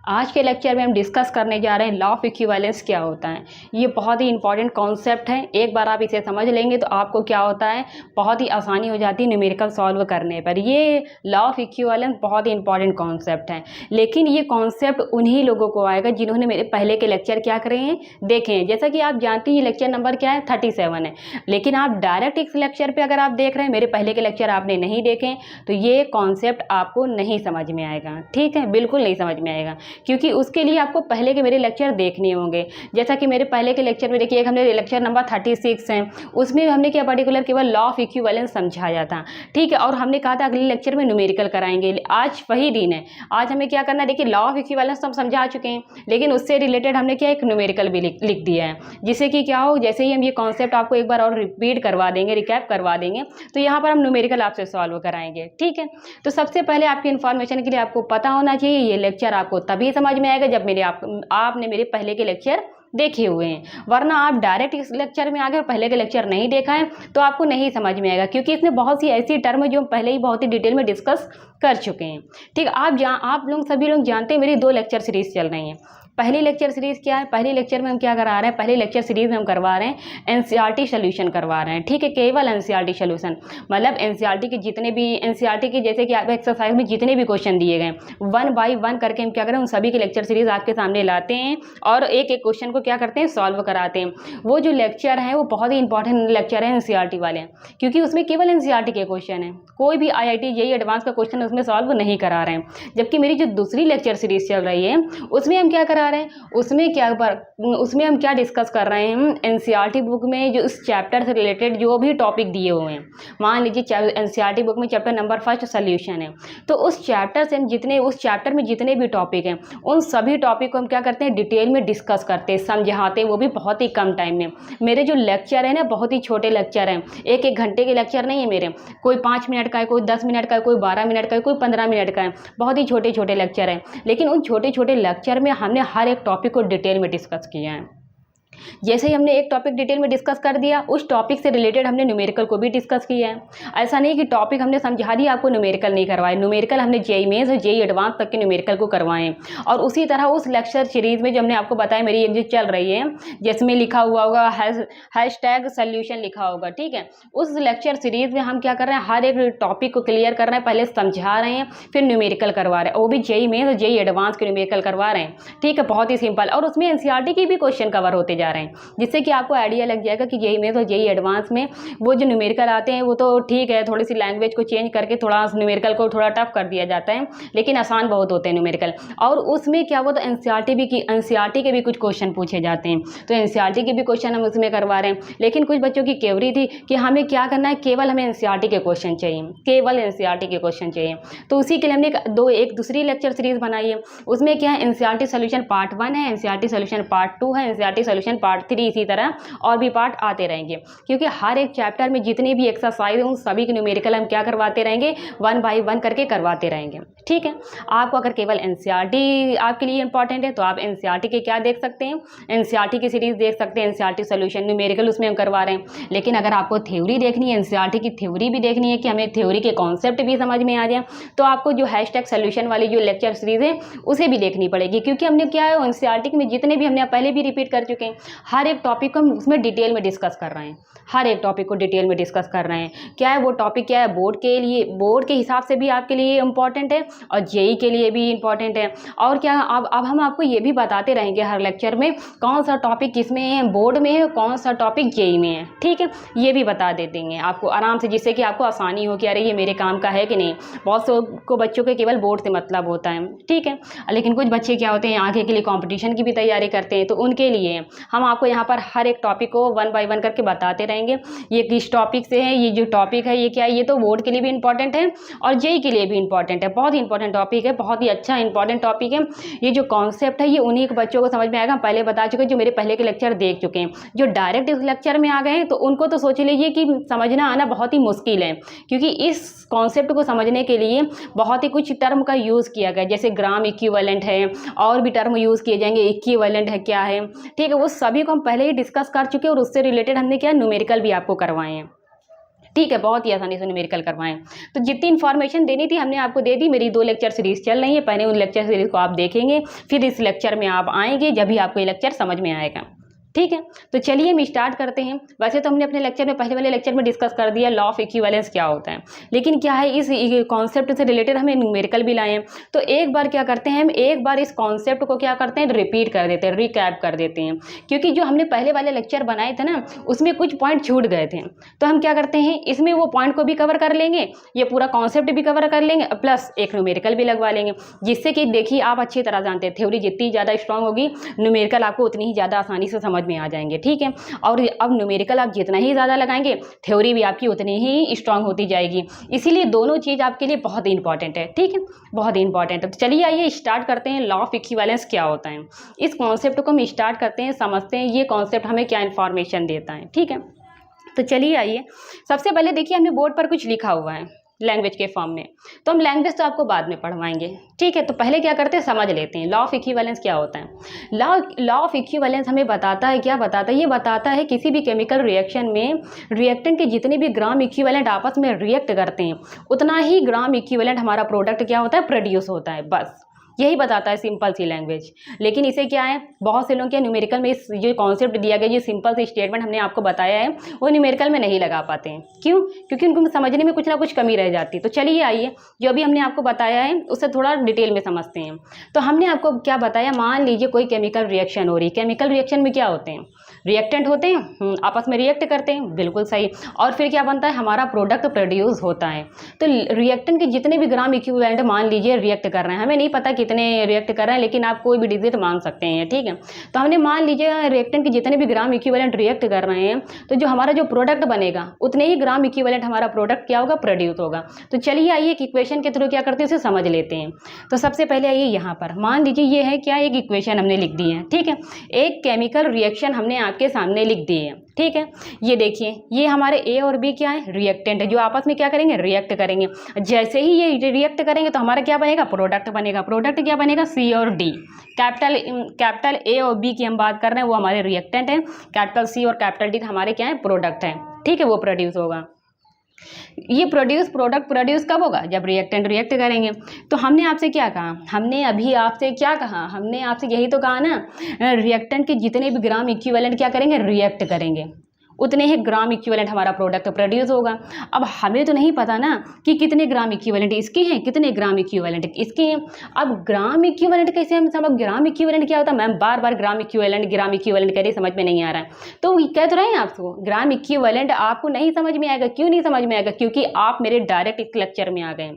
आज के लेक्चर में हम डिस्कस करने जा रहे हैं लॉ ऑफ इक्विवेलेंस क्या होता है। ये बहुत ही इंपॉर्टेंट कॉन्सेप्ट है। एक बार आप इसे समझ लेंगे तो आपको क्या होता है, बहुत ही आसानी हो जाती है न्यूमेरिकल सॉल्व करने पर। ये लॉ ऑफ इक्विवेलेंस बहुत ही इंपॉर्टेंट कॉन्सेप्ट है, लेकिन ये कॉन्सेप्ट उन्हीं लोगों को आएगा जिन्होंने मेरे पहले के लेक्चर क्या करे हैं, देखे हैं। जैसा कि आप जानते हैं ये लेक्चर नंबर क्या है, 37 है। लेकिन आप डायरेक्ट इस लेक्चर पर अगर आप देख रहे हैं, मेरे पहले के लेक्चर आपने नहीं देखे, तो ये कॉन्सेप्ट आपको नहीं समझ में आएगा। ठीक है, बिल्कुल नहीं समझ में आएगा, क्योंकि उसके लिए आपको पहले के मेरे लेक्चर देखने होंगे। जैसा कि मेरे पहले के लेक्चर में देखिए, एक हमने लेक्चर नंबर 36 है, उसमें हमने क्या पर्टिकुलर केवल लॉ ऑफ इक्विवेलेंस समझाया था। ठीक है, और हमने कहा था अगले लेक्चर में न्यूमेरिकल कराएंगे। आज वही दिन है, आज हमें क्या करना है, देखिए लॉ ऑफ इक्विवेलेंस तो हम समझा चुके हैं, लेकिन उससे रिलेटेड हमने क्या एक न्यूमेरिकल भी लिख दिया है, जिससे कि क्या हो, जैसे ही हम ये कॉन्सेप्ट आपको एक बार और रिपीट करवा देंगे, रिकैप करवा देंगे, तो यहाँ पर हम न्यूमेरिकल आपसे सॉल्व कराएंगे। ठीक है, तो सबसे पहले आपकी इन्फॉर्मेशन के लिए आपको पता होना चाहिए, ये लेक्चर आपको तभी समझ में आएगा जब आपने मेरे पहले के लेक्चर देखे हुए हैं। वरना आप डायरेक्ट इस लेक्चर में आ गए और पहले के लेक्चर नहीं देखा है तो आपको नहीं समझ में आएगा, क्योंकि इसमें बहुत सी ऐसी टर्म है जो हम पहले ही बहुत ही डिटेल में डिस्कस कर चुके हैं। ठीक, आप लोग सभी लोग जानते हैं मेरी 2 लेक्चर सीरीज चल रही हैं। पहली लेक्चर सीरीज क्या है, पहली लेक्चर में हम क्या करा रहे हैं, पहली लेक्चर सीरीज में हम करवा रहे हैं एनसीईआरटी सोल्यूशन करवा रहे हैं। ठीक है, केवल एनसीईआरटी सोल्यूशन, मतलब एनसीईआरटी के जितने भी एनसीईआरटी के जैसे कि आप एक्सरसाइज में जितने भी क्वेश्चन दिए गए 1 बाय 1 करके हम क्या करें, उन सभी की लेक्चर सीरीज आपके सामने लाते हैं और एक एक क्वेश्चन को क्या करते हैं, सॉल्व कराते हैं। वो जो लेक्चर है वो बहुत ही इंपॉर्टेंट लेक्चर है एनसीईआरटी वाले, क्योंकि उसमें केवल एनसीईआरटी के क्वेश्चन है, कोई भी आईआईटी जेईई एडवांस का क्वेश्चन उसमें सॉल्व नहीं करा रहे हैं। जबकि मेरी जो दूसरी लेक्चर सीरीज चल रही है उसमें हम क्या करा रहे हैं, उसमें हम क्या डिस्कस कर रहे हैं, एनसीईआरटी बुक में जो इस चैप्टर से रिलेटेड जो भी टॉपिक दिए हुए हैं, मान लीजिए एनसीईआरटी बुक में चैप्टर नंबर 1 सोल्यूशन है, तो उस चैप्टर से उस चैप्टर में जितने भी टॉपिक हैं उन सभी टॉपिक को हम क्या करते हैं, डिटेल में डिस्कस करते हैं, समझाते हैं, वो भी बहुत ही कम टाइम में। मेरे जो लेक्चर है ना, बहुत ही छोटे लेक्चर हैं, 1-1 घंटे के लेक्चर नहीं है मेरे, कोई 5 मिनट का है, कोई 10 मिनट का है, कोई 12 मिनट का है, कोई 15 मिनट का है, बहुत ही छोटे छोटे लेक्चर हैं। लेकिन उन छोटे छोटे लेक्चर में हमने हर एक टॉपिक को डिटेल में डिस्कस किया है। जैसे ही हमने एक टॉपिक डिटेल में डिस्कस कर दिया, उस टॉपिक से रिलेटेड हमने न्यूमेरिकल को भी डिस्कस किया है। ऐसा नहीं कि टॉपिक हमने समझा दिया, आपको न्यूमेरिकल नहीं करवाए। न्यूमेरिकल हमने जेईई मेंस और जेईई एडवांस तक के न्यूमेरिकल को करवाएं। और उसी तरह उस लेक्चर सीरीज में जो हमने आपको बताया, मेरी एक जो चल रही है जिसमें लिखा हुआ होगा हैशटैग सोल्यूशन लिखा होगा। ठीक है, उस लेक्चर सीरीज में हम क्या कर रहे हैं, हर एक टॉपिक को क्लियर कर रहे हैं, पहले समझा रहे हैं, फिर न्यूमेरिकल करवा रहे हैं, वो भी जेईई मेंस और जेईई एडवांस के न्यूमेरिकल करवा रहे हैं। ठीक है, बहुत ही सिंपल, और उसमें एनसीईआरटी की भी क्वेश्चन कवर होते जा रहे हैं, जिससे कि आपको आइडिया लग जाएगा कि जेईई मेंस और जेईई एडवांस में वो जो न्यूमेरिकल आते हैं वो तो ठीक है, थोड़ी सी लैंग्वेज को चेंज करके थोड़ा न्यूमेरिकल को थोड़ा टफ कर दिया जाता है, लेकिन आसान बहुत होते हैं न्यूमेरिकल। और उसमें क्या हुआ, तो एनसीईआरटी के भी कुछ क्वेश्चन पूछे जाते हैं, तो एनसीईआरटी के भी क्वेश्चन हम उसमें करवा रहे हैं। लेकिन कुछ बच्चों की क्वेरी थी कि हमें क्या करना है, केवल हमें एनसीईआरटी के क्वेश्चन चाहिए, केवल एनसीईआरटी के क्वेश्चन चाहिए। तो उसी के लिए हमने एक दूसरी लेक्चर सीरीज बनाई है। उसमें क्या है, एनसीईआरटी सोल्यूशन पार्ट 1 है, एनसीईआरटी सोल्यूशन पार्ट 2 है, एनसीईआरटी सोल्यूशन पार्ट 3, इसी तरह और भी पार्ट आते रहेंगे, क्योंकि हर एक चैप्टर में जितने भी एक्सरसाइज हैं उन सभी के न्यूमेरिकल हम क्या करवाते रहेंगे, 1 बाय 1 करके करवाते रहेंगे। ठीक है, आपको अगर केवल एनसीईआरटी आपके लिए इंपॉर्टेंट है तो आप एनसीईआरटी के क्या देख सकते हैं, एनसीईआरटी की सीरीज देख सकते हैं, एनसीईआरटी सोल्यूशन न्यूमेरिकल उसमें हम करवा रहे हैं। लेकिन अगर आपको थ्योरी देखनी है, एनसीईआरटी की थ्योरी भी देखनी है कि हमें थ्योरी के कॉन्सेप्ट भी समझ में आ जाए, तो आपको जो हैशटैग सोल्यूशन वाली जो लेक्चर सीरीज है उसे भी देखनी पड़ेगी, क्योंकि हमने क्या है, एनसीईआरटी में जितने भी हमने पहले भी रिपीट कर चुके हैं, हर एक टॉपिक को हम उसमें डिटेल में डिस्कस कर रहे हैं, हर एक टॉपिक को डिटेल में डिस्कस कर रहे हैं। क्या है वो टॉपिक, क्या है, बोर्ड के लिए, बोर्ड के हिसाब से भी आपके लिए इंपॉर्टेंट है और जेईई के लिए भी इंपॉर्टेंट है। और क्या, अब हम आपको ये भी बताते रहेंगे हर लेक्चर में कौन सा टॉपिक किस में है, बोर्ड में है, कौन सा टॉपिक जेईई में है। ठीक है, ये भी बता देंगे आपको आराम से, जिससे कि आपको आसानी हो कि अरे ये मेरे काम का है कि नहीं। बहुत से को बच्चों के केवल बोर्ड से मतलब होता है। ठीक है, लेकिन कुछ बच्चे क्या होते हैं, आगे के लिए कॉम्पिटिशन की भी तैयारी करते हैं, तो उनके लिए हम आपको यहाँ पर हर एक टॉपिक को 1 बाय 1 करके बताते रहेंगे, ये किस टॉपिक से है, ये जो टॉपिक है ये क्या है, ये तो बोर्ड के लिए भी इंपॉर्टेंट है और जेईई के लिए भी इंपॉर्टेंट है। बहुत ही इंपॉर्टेंट टॉपिक है, बहुत ही अच्छा इंपॉर्टेंट टॉपिक है। ये जो कॉन्सेप्ट है ये उन्हीं बच्चों को समझ में आएगा, पहले बता चुके जो मेरे पहले के लेक्चर देख चुके हैं। जो डायरेक्ट इस लेक्चर में आ गए हैं तो उनको तो सोच लीजिए कि समझना आना बहुत ही मुश्किल है, क्योंकि इस कॉन्सेप्ट को समझने के लिए बहुत ही कुछ टर्म का यूज़ किया गया, जैसे ग्राम इक्विवेलेंट है, और भी टर्म यूज़ किए जाएंगे, इक्विवेलेंट है क्या है। ठीक है, वो सभी को हम पहले ही डिस्कस कर चुके हैं और उससे रिलेटेड हमने क्या न्यूमेरिकल भी आपको करवाए हैं। ठीक है, बहुत ही आसानी से न्यूमेरिकल करवाएं। तो जितनी इन्फॉर्मेशन देनी थी हमने आपको दे दी। मेरी 2 लेक्चर सीरीज़ चल रही है, पहले उन लेक्चर सीरीज़ को आप देखेंगे, फिर इस लेक्चर में आप आएंगे, जब भी आपको ये लेक्चर समझ में आएगा। ठीक है, तो चलिए हम स्टार्ट करते हैं। वैसे तो हमने अपने लेक्चर में, पहले वाले लेक्चर में डिस्कस कर दिया लॉ ऑफ इक्विवेलेंस क्या होता है, लेकिन क्या है इस कॉन्सेप्ट से रिलेटेड हमें न्यूमेरिकल भी लाए हैं। तो एक बार क्या करते हैं, हम एक बार इस कॉन्सेप्ट को क्या करते हैं, रिपीट कर देते हैं, रिकैप कर देते हैं, क्योंकि जो हमने पहले वाले लेक्चर बनाए थे ना, उसमें कुछ पॉइंट छूट गए थे। तो हम क्या करते हैं, इसमें वो पॉइंट को भी कवर कर लेंगे, ये पूरा कॉन्सेप्ट भी कवर कर लेंगे, प्लस एक न्यूमेरिकल भी लगवा लेंगे, जिससे कि देखिए आप अच्छी तरह जानते हैं, थ्योरी जितनी ज़्यादा स्ट्रांग होगी, न्यूमेरिकल आपको उतनी ही ज़्यादा आसानी से समझ में आ जाएंगे। ठीक है, और अब न्यूमेरिकल आप जितना ही ज़्यादा लगाएंगे, थ्योरी भी आपकी उतनी ही स्ट्रांग होती जाएगी। इसीलिए दोनों चीज़ आपके लिए बहुत इंपॉर्टेंट है। ठीक है, बहुत इंपॉर्टेंट है। तो चलिए आइए स्टार्ट करते हैं, लॉ ऑफ इक्विवेलेंस क्या होता है। इस कॉन्सेप्ट को हम स्टार्ट करते हैं, समझते हैं ये कॉन्सेप्ट हमें क्या इन्फॉर्मेशन देता है। ठीक है, तो चलिए आइए, सबसे पहले देखिए हमने बोर्ड पर कुछ लिखा हुआ है लैंग्वेज के फॉर्म में, तो हम लैंग्वेज तो आपको बाद में पढ़वाएंगे। ठीक है, तो पहले क्या करते हैं, समझ लेते हैं लॉ ऑफ इक्विवेलेंस क्या होता है। लॉ ऑफ इक्विवेलेंस हमें बताता है, क्या बताता है, ये बताता है किसी भी केमिकल रिएक्शन में रिएक्टेंट के जितने भी ग्राम इक्विवेलेंट आपस में रिएक्ट करते हैं, उतना ही ग्राम इक्विवेलेंट हमारा प्रोडक्ट क्या होता है, प्रोड्यूस होता है। बस यही बताता है सिंपल सी लैंग्वेज। लेकिन इसे क्या है, बहुत से लोग क्या न्यूमेरिकल में इस जो कॉन्सेप्ट दिया गया, ये सिंपल सी स्टेटमेंट हमने आपको बताया है, वो न्यूमेरिकल में नहीं लगा पाते हैं। क्यों? क्योंकि उनको समझने में कुछ ना कुछ कमी रह जाती है। तो चलिए आइए, जो अभी हमने आपको बताया है उससे थोड़ा डिटेल में समझते हैं। तो हमने आपको क्या बताया, मान लीजिए कोई केमिकल रिएक्शन हो रही है। केमिकल रिएक्शन में क्या होते हैं, रिएक्टेंट होते हैं, आपस में रिएक्ट करते हैं, बिल्कुल सही। और फिर क्या बनता है, हमारा प्रोडक्ट प्रोड्यूस होता है। तो रिएक्टेंट के जितने भी ग्राम इक्विवेलेंट मान लीजिए रिएक्ट कर रहे हैं, हमें नहीं पता कितने रिएक्ट कर रहे हैं, लेकिन आप कोई भी डिजिट मान सकते हैं। ठीक है, तो हमने मान लीजिए रिएक्टेंट के जितने भी ग्राम इक्विवेलेंट रिएक्ट कर रहे हैं, तो जो हमारा जो प्रोडक्ट बनेगा उतने ही ग्राम इक्विवेलेंट हमारा प्रोडक्ट क्या होगा, प्रोड्यूस होगा। तो चलिए आइए एक इक्वेशन के थ्रू क्या करते हैं, उसे समझ लेते हैं। तो सबसे पहले आइए यहाँ पर मान लीजिए ये है क्या, एक इक्वेशन हमने लिख दी है। ठीक है, एक केमिकल रिएक्शन हमने आपके सामने लिख दी है। ठीक है, ये देखिए, ये हमारे ए और बी क्या है, रिएक्टेंट है, जो आपस में क्या करेंगे, रिएक्ट करेंगे। जैसे ही ये रिएक्ट करेंगे तो हमारा क्या बनेगा, प्रोडक्ट बनेगा। प्रोडक्ट क्या बनेगा, सी और डी। कैपिटल ए और बी की हम बात कर रहे हैं, वो हमारे रिएक्टेंट हैं। कैपिटल सी और कैपिटल डी हमारे क्या है, प्रोडक्ट हैं। ठीक है, वो प्रोड्यूस होगा। ये प्रोडक्ट प्रोड्यूस कब होगा, जब रिएक्टेंट रिएक्ट करेंगे। तो हमने आपसे क्या कहा, हमने अभी आपसे क्या कहा, हमने आपसे यही तो कहा ना, रिएक्टेंट के जितने भी ग्राम इक्विवेलेंट क्या करेंगे, रिएक्ट करेंगे, उतने ही ग्राम इक्विवेलेंट हमारा प्रोडक्ट प्रोड्यूस होगा। अब हमें तो नहीं पता ना कि कितने ग्राम इक्विवेलेंट इसके हैं, कितने ग्राम इक्विवेलेंट इसके हैं। अब ग्राम इक्विवेलेंट कैसे हम समझ, ग्राम इक्विवेलेंट क्या होता है, मैम बार बार ग्राम इक्विवेलेंट कह रही, समझ में नहीं आ रहा है। तो कह तो रहे हैं आपको ग्राम इक्विवेलेंट आपको नहीं समझ में आएगा। क्यों नहीं समझ में आएगा, क्योंकि आप मेरे डायरेक्ट इस लेक्चर में आ गए।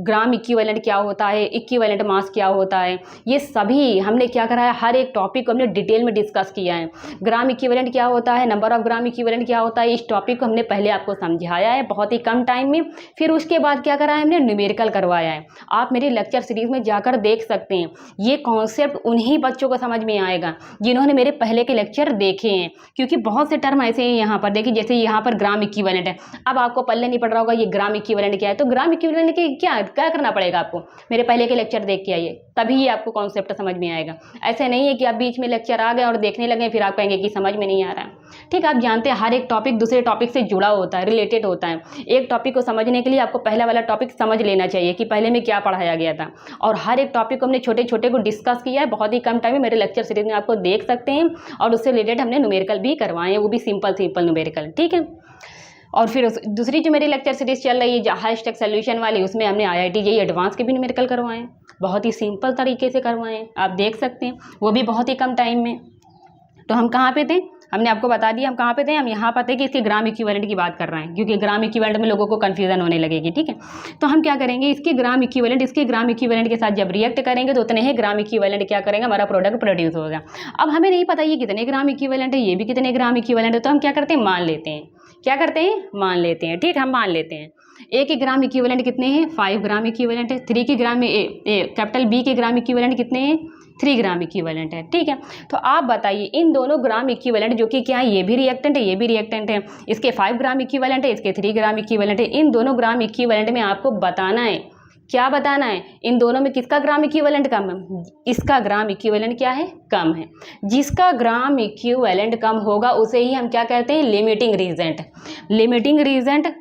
ग्राम इक्विवेलेंट क्या होता है, इक्विवेलेंट मास क्या होता है, ये सभी हमने क्या करा है, हर एक टॉपिक को हमने डिटेल में डिस्कस किया है। ग्राम इक्विवेलेंट क्या होता है, नंबर ऑफ ग्राम इक्विवेलेंट क्या होता है, इस टॉपिक को हमने पहले आपको समझाया है बहुत ही कम टाइम में। फिर उसके बाद क्या करा है, हमने न्यूमेरिकल करवाया है। आप मेरी लेक्चर सीरीज में जाकर देख सकते हैं। ये कॉन्सेप्ट उन्हीं बच्चों को समझ में आएगा जिन्होंने मेरे पहले के लेक्चर देखे हैं, क्योंकि बहुत से टर्म ऐसे हैं यहाँ पर। देखिए जैसे यहाँ पर ग्राम इक्विवेलेंट है, अब आपको पल्ले नहीं पड़ रहा होगा ये ग्राम इक्विवेलेंट क्या है। तो ग्राम इक्विवेलेंट के क्या करना पड़ेगा, आपको मेरे पहले के लेक्चर देख के आइए, तभी आपको कॉन्सेप्ट समझ में आएगा। ऐसे नहीं है कि आप बीच में लेक्चर आ गए और देखने लगे फिर आप कहेंगे कि समझ में नहीं आ रहा है। ठीक, आप जानते हैं हर एक टॉपिक दूसरे टॉपिक से जुड़ा होता है, रिलेटेड होता है। एक टॉपिक को समझने के लिए आपको पहला वाला टॉपिक समझ लेना चाहिए कि पहले में क्या पढ़ाया गया था। और हर एक टॉपिक को हमने छोटे छोटे को डिस्कस किया है बहुत ही कम टाइम में, मेरे लेक्चर सीरीज में आपको देख सकते हैं। और उससे रिलेटेड हमने न्यूमेरिकल भी करवाए हैं, वो भी सिंपल न्यूमेरिकल। ठीक है, और फिर दूसरी जो मेरी लेक्चर सीरीज चल रही है हाईस्टेक सोल्यूशन वाली, उसमें हमने IIT JEE एडवांस के भी न्यूमेरिकल करवाए हैं, बहुत ही सिंपल तरीके से करवाए हैं, आप देख सकते हैं, वो भी बहुत ही कम टाइम में। तो हम कहाँ पे थे, हमने आपको बता दिया हम कहाँ पे थे। हम यहाँ पर थे कि इसके ग्राम इक्विवेलेंट की बात कर रहे हैं, क्योंकि ग्राम इक्विवेलेंट में लोगों को कन्फ्यूजन होने लगेगी। ठीक है, तो हम क्या करेंगे, इसके ग्राम इक्विवेलेंट के साथ जब रिएक्ट करेंगे तो उतने ही ग्राम इक्विवेलेंट क्या करेंगे, हमारा प्रोडक्ट प्रोड्यूस होगा। अब हमें नहीं पता ये कितने ग्राम इक्विवेलेंट है, ये भी कितने ग्राम इक्विवेलेंट है, तो हम क्या करते हैं, मान लेते हैं। क्या करते हैं, मान लेते हैं। ठीक, हम मान लेते हैं। ए के ग्राम इक्विवेलेंट कितने हैं, 5 ग्राम इक्विवेलेंट है। 3 के ग्राम कैपिटल बी के ग्राम इक्विवेलेंट कितने हैं, 3 ग्राम इक्विवेलेंट है। ठीक है, तो आप बताइए इन दोनों ग्राम इक्विवेलेंट जो कि क्या है, ये भी रिएक्टेंट है, ये भी रिएक्टेंट है। इसके 5 ग्राम इक्विवेलेंट है, इसके 3 ग्राम इक्विवेलेंट है। इन दोनों ग्राम इक्विवेलेंट में आपको बताना है, क्या बताना है, इन दोनों में किसका ग्राम इक्विवेलेंट कम है, इसका ग्राम इक्विवेलेंट क्या है, कम है। जिसका ग्राम इक्विवेलेंट कम होगा उसे ही हम क्या कहते हैं, लिमिटिंग रीजेंट। लिमिटिंग रीजेंट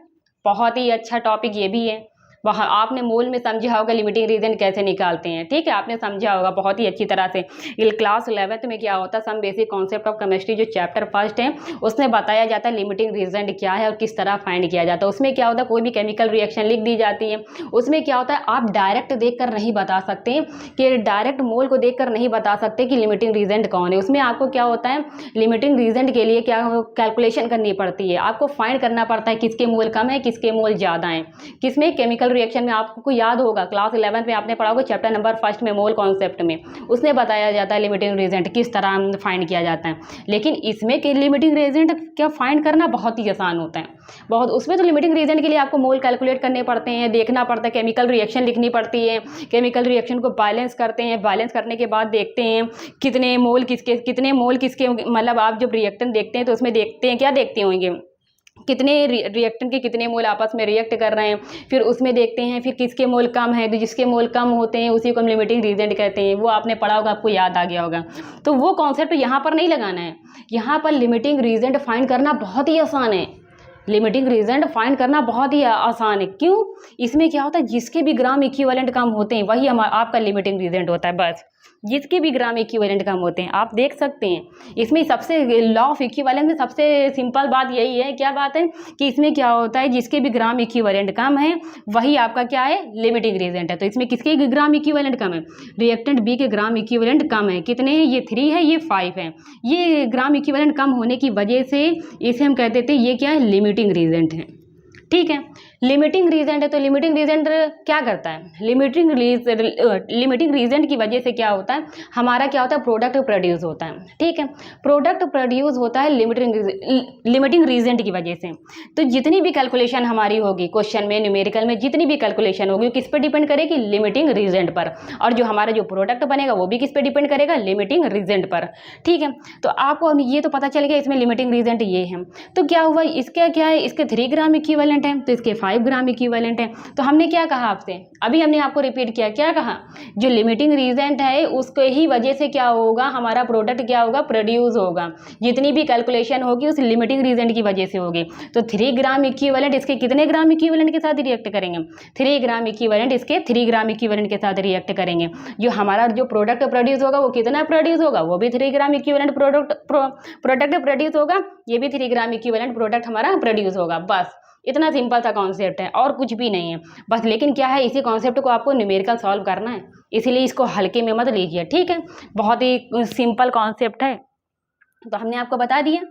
बहुत ही अच्छा टॉपिक ये भी है। वहाँ आपने मोल में समझा होगा लिमिटिंग रीजन कैसे निकालते हैं, ठीक है, आपने समझा होगा बहुत ही अच्छी तरह से। क्लास 11th में क्या होता है, some basic concept of chemistry जो चैप्टर फर्स्ट है उसमें बताया जाता है लिमिटिंग रीजन क्या है और किस तरह फाइंड किया जाता है। उसमें क्या होता है, कोई भी केमिकल रिएक्शन लिख दी जाती है, उसमें क्या होता है आप डायरेक्ट देखकर नहीं बता सकते कि डायरेक्ट मोल को देखकर नहीं बता सकते कि लिमिटिंग रीजन कौन है। उसमें आपको क्या होता है, लिमिटिंग रीजन के लिए क्या कैलकुलेशन करनी पड़ती है, आपको फाइंड करना पड़ता है किसके मोल कम है किसके मोल ज़्यादा है। किसमें, केमिकल रिएक्शन में। आपको याद होगा क्लास 11th में आपने पढ़ा होगा चैप्टर नंबर फर्स्ट में मोल कॉन्सेप्ट में, उसमें बताया जाता है लिमिटिंग रीजेंट किस तरह फाइंड किया जाता है। लेकिन इसमें कि लिमिटिंग रीजेंट क्या फाइंड करना बहुत ही आसान होता है, बहुत। उसमें तो लिमिटिंग रीजेंट के लिए आपको मोल कैलकुलेट करने पड़ते हैं, देखना पड़ता है, केमिकल रिएक्शन लिखनी पड़ती है, केमिकल रिएक्शन को बैलेंस करते हैं, बैलेंस करने के बाद देखते हैं कितने मोल किसके मतलब आप जब रिएक्टेंट देखते हैं तो उसमें देखते हैं, क्या देखते होंगे, कितने रिएक्टेंट के कितने मोल आपस में रिएक्ट कर रहे हैं, फिर उसमें देखते हैं फिर किसके मोल कम है, तो जिसके मोल कम होते हैं उसी को हम लिमिटिंग रीजेंट कहते हैं। वो आपने पढ़ा होगा, आपको याद आ गया होगा। तो वो कॉन्सेप्ट यहाँ पर नहीं लगाना है, यहाँ पर लिमिटिंग रीजेंट फाइंड करना बहुत ही आसान है। लिमिटिंग रीजेंट फाइंड करना बहुत ही आसान है। क्यों? इसमें क्या होता है, जिसके भी ग्राम इक्विवेलेंट कम होते हैं वही आपका लिमिटिंग रीजेंट होता है, बस। जिसके भी ग्राम इक्विवेलेंट कम होते हैं, आप देख सकते हैं इसमें सबसे लॉ ऑफ इक्विवेलेंट में सबसे सिंपल बात यही है, क्या बात है कि इसमें क्या होता है, जिसके भी ग्राम इक्विवेलेंट कम है वही आपका क्या है, लिमिटिंग रीजेंट है। तो इसमें किसके ग्राम इक्विवेलेंट कम है, रिएक्टेंट बी के ग्राम इक्विवेलेंट कम है। कितने हैं, ये 3 है, ये 5 है। ये ग्राम इक्विवेलेंट कम होने की वजह से इसे हम कहते थे ये क्या है, लिमिटिंग रीजेंट है, ठीक है। लिमिटिंग रीजेंट है तो लिमिटिंग रीजेंट क्या करता है, लिमिटिंग रीजेंट की वजह से क्या होता है, हमारा क्या होता है, प्रोडक्ट प्रोड्यूस होता है, ठीक है। प्रोडक्ट प्रोड्यूस होता है लिमिटिंग रीजेंट की वजह से। तो जितनी भी कैलकुलेशन हमारी होगी क्वेश्चन में, न्यूमेरिकल में जितनी भी कैलकुलेशन होगी किस पर डिपेंड करेगी, लिमिटिंग रीजेंट पर। और जो हमारा जो प्रोडक्ट बनेगा वो भी किस पर डिपेंड करेगा, लिमिटिंग रीजेंट पर, ठीक है। तो आपको ये तो पता चल गया इसमें लिमिटिंग रीजेंट ये है। तो क्या हुआ, इसका क्या है, इसके 3 ग्राम इक्विवेलेंट है तो इसके 5 ग्राम इक्विवेलेंट है। तो हमने क्या कहा आपसे, अभी हमने आपको रिपीट किया, क्या कहा, जो लिमिटिंग रीजेंट है उसके ही वजह से क्या होगा, हमारा प्रोडक्ट क्या होगा, प्रोड्यूस होगा। जितनी भी कैलकुलेशन होगी उस लिमिटिंग रीजेंट की वजह से होगी। तो 3 ग्राम इक्विवेलेंट इसके कितने ग्राम इक्विवेलेंट के साथ रिएक्ट करेंगे, 3 ग्राम इक्विवेलेंट इसके 3 ग्राम इक्विवेलेंट के साथ रिएक्ट करेंगे। जो हमारा जो प्रोडक्ट प्रोड्यूस होगा वो कितना प्रोड्यूस होगा, वो भी 3 ग्राम इक्विवेलेंट प्रोडक्ट प्रोड्यूस होगा, ये भी 3 ग्राम इक्विवेलेंट प्रोडक्ट हमारा प्रोड्यूस होगा। बस इतना सिंपल सा कॉन्सेप्ट है और कुछ भी नहीं है बस। लेकिन क्या है, इसी कॉन्सेप्ट को आपको न्यूमेरिकल सॉल्व करना है, इसीलिए इसको हल्के में मत लीजिए, ठीक है। बहुत ही सिंपल कॉन्सेप्ट है। तो हमने आपको बता दिया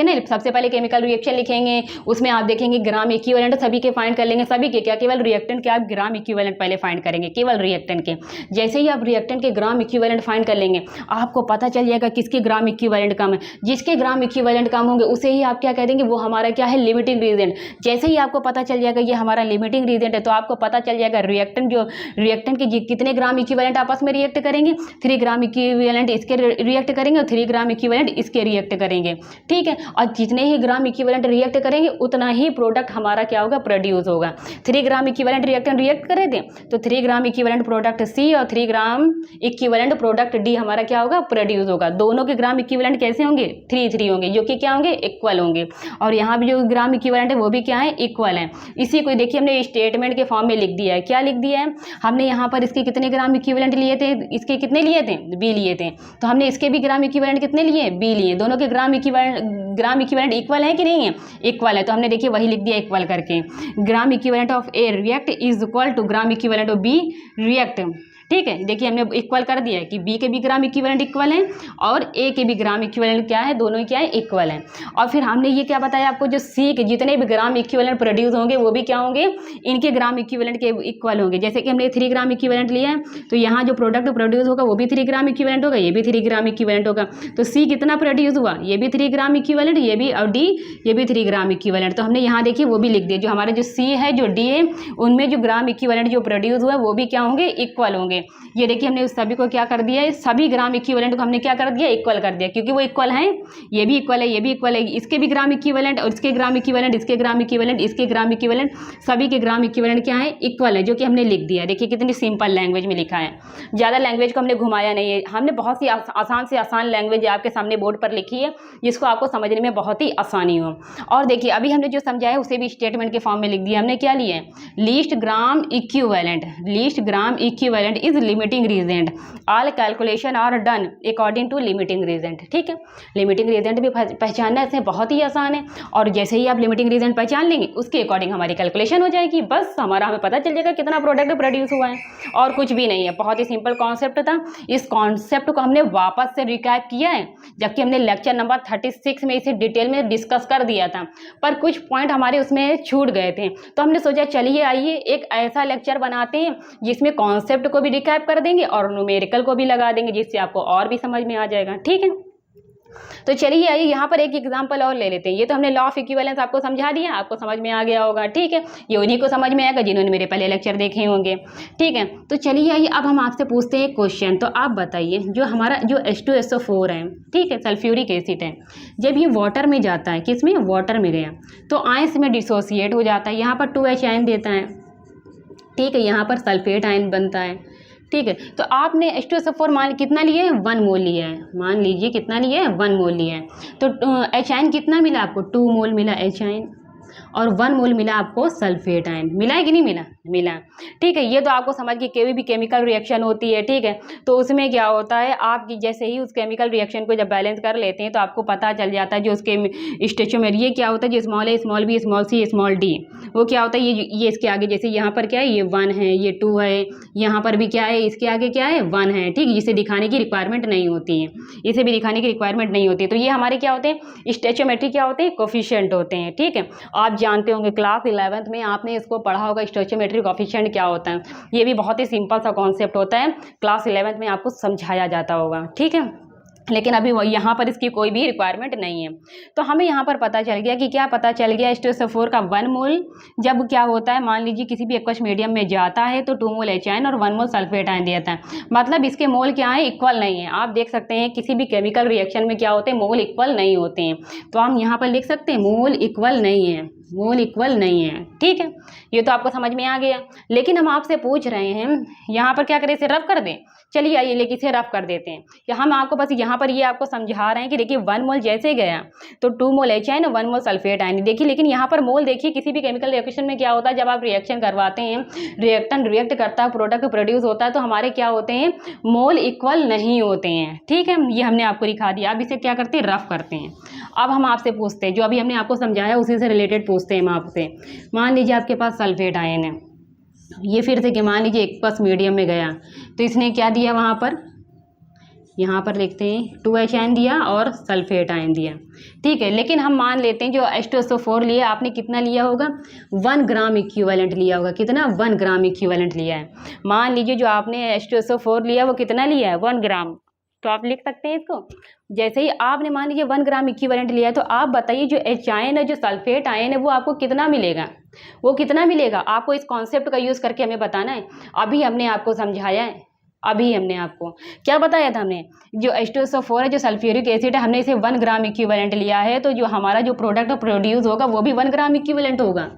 ना, सबसे पहले केमिकल रिएक्शन लिखेंगे, उसमें आप देखेंगे ग्राम इक्विवेलेंट सभी के फाइंड कर लेंगे, सभी के क्या, केवल रिएक्टेंट के आप ग्राम इक्विवेलेंट पहले फाइंड करेंगे, केवल रिएक्टेंट के। जैसे ही आप रिएक्टेंट के ग्राम इक्विवेलेंट फाइंड कर लेंगे आपको पता चल जाएगा किसके ग्राम इक्विवेलेंट कम है। जिसके ग्राम इक्विवेलेंट कम होंगे उसे ही आप क्या कह देंगे, वो हमारा क्या है, लिमिटिंग रीजेंट। जैसे ही आपको पता चल जाएगा ये हमारा लिमिटिंग रीजेंट है तो आपको पता चल जाएगा रिएक्टेंट के कितने ग्राम इक्विवेलेंट आपस में रिएक्ट करेंगे, 3 ग्राम इक्विवेलेंट इसके रिएक्ट करेंगे और 3 ग्राम इक्विवेलेंट इसके रिएक्ट करेंगे, ठीक है। और जितने ही ग्राम इक्विवेलेंट रिएक्ट करेंगे उतना ही प्रोडक्ट हमारा क्या होगा, प्रोड्यूस होगा। 3 ग्राम इक्विवेलेंट रिएक्टेंट रिएक्ट करे थे तो 3 ग्राम इक्विवेलेंट प्रोडक्ट सी और 3 ग्राम इक्विवेलेंट प्रोडक्ट डी हमारा क्या होगा, प्रोड्यूस होगा। दोनों के ग्राम इक्विवेलेंट कैसे होंगे, 3 होंगे, जो कि क्या होंगे, इक्वल होंगे। और यहाँ भी जो ग्राम इक्विवेलेंट है वो भी क्या है, इक्वल है। इसी को देखिए हमने स्टेटमेंट के फॉर्म में लिख दिया है। क्या लिख दिया है हमने, यहाँ पर इसके कितने ग्राम इक्विवेलेंट लिए थे, इसके कितने लिए थे, बी लिए थे। तो हमने इसके भी ग्राम इक्विवेलेंट कितने लिए, बी लिए। दोनों के ग्राम इक्विवेलेंट इक्वल है कि नहीं है, इक्वल है। तो हमने देखिए वही लिख दिया इक्वल करके, gram equivalent of A react is equal to gram equivalent of B react, ठीक है। देखिए हमने इक्वल कर दिया है कि बी के भी ग्राम इक्विवेलेंट इक्वल हैं और ए के भी ग्राम इक्विवेलेंट क्या है, दोनों ही क्या है, इक्वल हैं। और फिर हमने ये क्या बताया आपको, जो सी के जितने भी ग्राम इक्विवेलेंट प्रोड्यूस होंगे वो भी क्या होंगे, इनके ग्राम इक्विवेलेंट के इक्वल होंगे। जैसे कि हमने 3 ग्राम इक्विवेलेंट लिया है तो यहाँ जो प्रोडक्ट प्रोड्यूस होगा वो भी 3 ग्राम इक्विवेलेंट होगा, ये भी 3 ग्राम इक्विवेलेंट होगा। तो सी कितना प्रोड्यूस हुआ, ये भी 3 ग्राम इक्विवेलेंट, ये भी, और डी ये भी 3 ग्राम इक्विवेलेंट। तो हमने यहाँ देखिए वो भी लिख दिया, जो हमारा जो सी है जो डी है उनमें जो ग्राम इक्विवेलेंट जो प्रोड्यूस हुआ है वो भी क्या होंगे, इक्वल होंगे। ये देखिए हमने उस सभी को क्या कर दिया है, सभी ग्राम इक्विवेलेंट को हमने क्या कर दिया, इक्वल कर दिया, क्योंकि वो इक्वल हैं, ये भी इक्वल है, ये भी इक्वल है, इसके भी ग्राम इक्विवेलेंट और इसके ग्राम इक्विवेलेंट, इसके ग्राम इक्विवेलेंट, इसके ग्राम इक्विवेलेंट, सभी के ग्राम इक्विवेलेंट क्या है, इक्वल है, जो कि हमने लिख दिया। देखिए कितनी सिंपल लैंग्वेज में लिखा है, ज़्यादा लैंग्वेज को हमने घुमाया नहीं है, हमने बहुत सी आसान से आसान लैंग्वेज आपके सामने बोर्ड पर लिखी है जिसको आपको समझने में बहुत ही आसानी हो। और देखिए अभी हमने जो समझाया उसे भी स्टेटमेंट के फॉर्म में लिख दिया। हमने क्या लिया है, least gram equivalent, least gram equivalent is limiting reagent, all calculation are done according to limiting reagent. ठीक है, लिमिटिंग रीजेंट भी पहचानना इसमें बहुत ही आसान है, और जैसे ही आप लिमिटिंग रीजेंट पहचान लेंगे उसके अकॉर्डिंग हमारी कैलकुलेशन हो जाएगी, बस हमें पता चल जाएगा कितना प्रोडक्ट प्रोड्यूस हुआ है, और कुछ भी नहीं है। बहुत ही सिंपल कॉन्सेप्ट था, इस कॉन्सेप्ट को हमने वापस से रिकैप किया है, जबकि हमने लेक्चर नंबर 36 में इसे डिटेल में डिस्कस कर दिया था, पर कुछ पॉइंट हमारे उसमें छूट गए थे, तो हमने सोचा चलिए आइए एक ऐसा लेक्चर बनाते हैं जिसमें कॉन्सेप्ट को भी रिकैप कर देंगे और न्यूमेरिकल को भी लगा देंगे, जिससे आपको और भी समझ में आ जाएगा। ठीक है, तो चलिए आइए यहाँ पर एक एग्जांपल और ले लेते हैं। ये तो हमने लॉ ऑफ इक्विवेलेंस आपको समझा दिया, आपको समझ में आ गया होगा। ठीक है, ये उन्हीं को समझ में आएगा जिन्होंने मेरे पहले लेक्चर देखे होंगे। ठीक है, तो चलिए आइए अब हम आपसे पूछते हैं क्वेश्चन। तो आप बताइए, जो हमारा जो H2SO4 है, ठीक है, सल्फ्यूरिक एसिड है, जब ये वाटर में जाता है, किस में, वाटर में गया, तो आयंस में डिसोसिएट हो जाता है, यहाँ पर 2H आयन देता है। ठीक है, यहाँ पर सल्फेट आयन बनता है। ठीक है, तो आपने H2SO4 मान कितना लिया है, 1 मोल लिया है, मान लीजिए कितना लिया है, 1 मोल लिया है, तो H आयन कितना मिला आपको, 2 मोल मिला H आयन, और 1 मोल मिला आपको सल्फेट आयन। मिला है कि नहीं मिला, मिला। ठीक है, ये तो आपको समझ के कोई भी केमिकल रिएक्शन होती है, ठीक है, तो उसमें क्या होता है, आप जैसे ही उस केमिकल रिएक्शन को जब बैलेंस कर लेते हैं तो आपको पता चल जाता है जो उसके स्टेचोमेर ये क्या होता है, जो स्मॉल है, small B, small C, small D, वो क्या होता है, ये इसके आगे, जैसे यहाँ पर क्या है, ये 1 है, ये 2 है, यहाँ पर भी क्या है, इसके आगे क्या है, 1 है। ठीक, इसे दिखाने की रिक्वायरमेंट नहीं होती है, इसे भी दिखाने की रिक्वायरमेंट नहीं होती है। तो ये हमारे क्या होते हैं, स्टेचोमेट्री क्या होते हैं, कोफिशिएंट होते हैं। ठीक है, आप जानते होंगे क्लास 11th में आपने इसको पढ़ा होगा, स्टोइचियोमेट्री कोएफिशिएंट क्या होता है। ये भी बहुत ही सिंपल सा कॉन्सेप्ट होता है, क्लास 11th में आपको समझाया जाता होगा। ठीक है, लेकिन अभी यहाँ पर इसकी कोई भी रिक्वायरमेंट नहीं है। तो हमें यहाँ पर पता चल गया कि क्या पता चल गया, H2SO4 का 1 मोल जब क्या होता है, मान लीजिए किसी भी एक्वस मीडियम में जाता है तो 2 मोल H आयन और 1 मोल सल्फेट आयन देता है। मतलब इसके मोल क्या है, इक्वल नहीं है। आप देख सकते हैं किसी भी केमिकल रिएक्शन में क्या होते हैं, मोल इक्वल नहीं होते हैं। तो हम यहाँ पर लिख सकते हैं मोल इक्वल नहीं है, मोल इक्वल नहीं है। ठीक है, ये तो आपको समझ में आ गया। लेकिन हम आपसे पूछ रहे हैं यहाँ पर क्या करें, इसे रफ कर दें। चलिए आइए लेकिन इसे रफ कर देते हैं, या हम आपको बस यहाँ पर ये आपको समझा रहे हैं कि देखिए 1 मोल जैसे गया तो 2 मोल H आयन और 1 मोल सल्फेट आयन। देखिए लेकिन यहाँ पर मोल देखिए, किसी भी केमिकल रिएक्शन में क्या होता है, जब आप रिएक्शन करवाते हैं, रिएक्टेंट रिएक्ट करता है, प्रोडक्ट प्रोड्यूस होता है, तो हमारे क्या होते हैं, मोल इक्वल नहीं होते हैं। ठीक है, ये हमने आपको दिखा दिया। अब इसे क्या करते हैं, रफ करते हैं। अब हम आपसे पूछते हैं, जो अभी हमने आपको समझाया उसी से रिलेटेड पूछते हैं हम आपसे। मान लीजिए आपके पास सल्फेट आयन है, ये फिर से कि मान लीजिए एक्वस मीडियम में गया, तो इसने क्या दिया, वहाँ पर यहाँ पर लिखते हैं 2H आयन दिया और सल्फेट आयन दिया। ठीक है, लेकिन हम मान लेते हैं जो H2SO4 लिया आपने, कितना लिया होगा, 1 ग्राम इक्विवेलेंट लिया होगा। कितना, 1 ग्राम इक्विवेलेंट लिया है। मान लीजिए जो आपने H2SO4 लिया वो कितना लिया है, 1 ग्राम। तो आप लिख सकते हैं इसको, जैसे ही आपने मान लीजिए 1 ग्राम इक्विवेलेंट लिया है, तो आप बताइए जो H आयन है, जो सल्फेट आयन है, वो आपको कितना मिलेगा, वो कितना मिलेगा। आपको इस कॉन्सेप्ट का यूज़ करके हमें बताना है। अभी हमने आपको समझाया है, अभी हमने आपको क्या बताया था, हमने जो H2SO4 है, जो सल्फ्यूरिक एसिड है, हमने इसे 1 ग्राम इक्विवेलेंट लिया है, तो जो हमारा जो प्रोडक्ट प्रोड्यूस होगा वो भी 1 ग्राम इक्विवेलेंट होगा।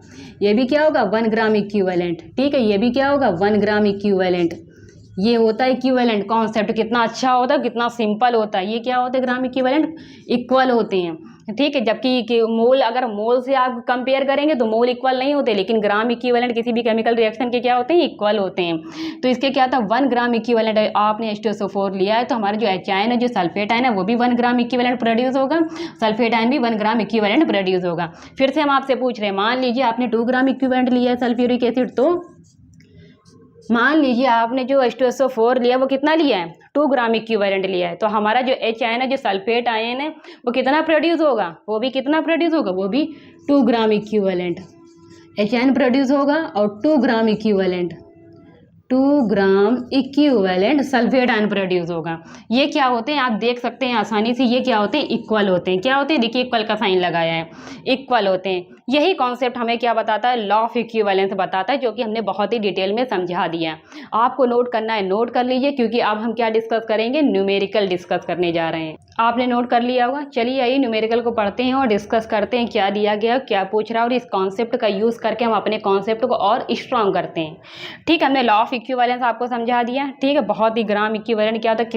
ये भी क्या होगा, 1 ग्राम इक्विवेलेंट। ठीक है, ये भी क्या होगा, 1 ग्राम इक्विवेलेंट। ये होता है इक्विवेलेंट कॉन्सेप्ट। कितना अच्छा होता है, कितना सिंपल होता है। ये क्या होते हैं, ग्राम इक्विवेलेंट, इक्वल होते हैं। ठीक है, जबकि मोल, अगर मोल से आप कंपेयर करेंगे तो मोल इक्वल नहीं होते, लेकिन ग्राम इक्विवेलेंट किसी भी केमिकल रिएक्शन के क्या होते हैं, इक्वल होते हैं। तो इसके क्या था, 1 ग्राम इक्विवेलेंट आपने H2SO4 लिया है, तो हमारा जो H आयन है, जो सल्फेट आयन है, वो भी 1 ग्राम इक्विवेलेंट प्रोड्यूस होगा, सल्फेट आयन भी 1 ग्राम इक्विवेलेंट प्रोड्यूस होगा। फिर से हम आपसे पूछ रहे हैं, मान लीजिए आपने 2 ग्राम इक्विवेलेंट लिया है सल्फ्यूरिक एसिड, तो मान लीजिए आपने जो H2SO4 लिया वो कितना लिया है, 2 ग्राम इक्विवेलेंट लिया है, तो हमारा जो H आयन है, जो सल्फेट आयन है, वो कितना प्रोड्यूस होगा, वो भी कितना प्रोड्यूस होगा, वो भी 2 gram equivalent H ion produce होगा, और 2 gram equivalent 2 gram equivalent sulphate ion produce होगा। ये क्या होते हैं, आप देख सकते हैं आसानी से, ये क्या होते हैं, इक्वल होते हैं। क्या होते हैं, देखिए इक्वल का साइन लगाया है, इक्वल होते हैं। यही कॉन्सेप्ट हमें क्या बताता है, लॉ ऑफ इक्विवेलेंस बताता है, जो कि हमने बहुत ही डिटेल में समझा दिया है। आपको नोट करना है, नोट कर लीजिए, क्योंकि अब हम क्या डिस्कस करेंगे, न्यूमेरिकल डिस्कस करने जा रहे हैं। आपने नोट कर लिया होगा। चलिए आइए न्यूमेरिकल को पढ़ते हैं और डिस्कस करते हैं क्या दिया गया, क्या पूछ रहा है, और इस कॉन्सेप्ट का यूज़ करके हम अपने कॉन्सेप्ट को और स्ट्रॉन्ग करते हैं। ठीक है, हमने लॉ ऑफ इक्विवेलेंस आपको समझा दिया। ठीक है, बहुत ही ग्राम इक्विवेलेंट क्या होता है,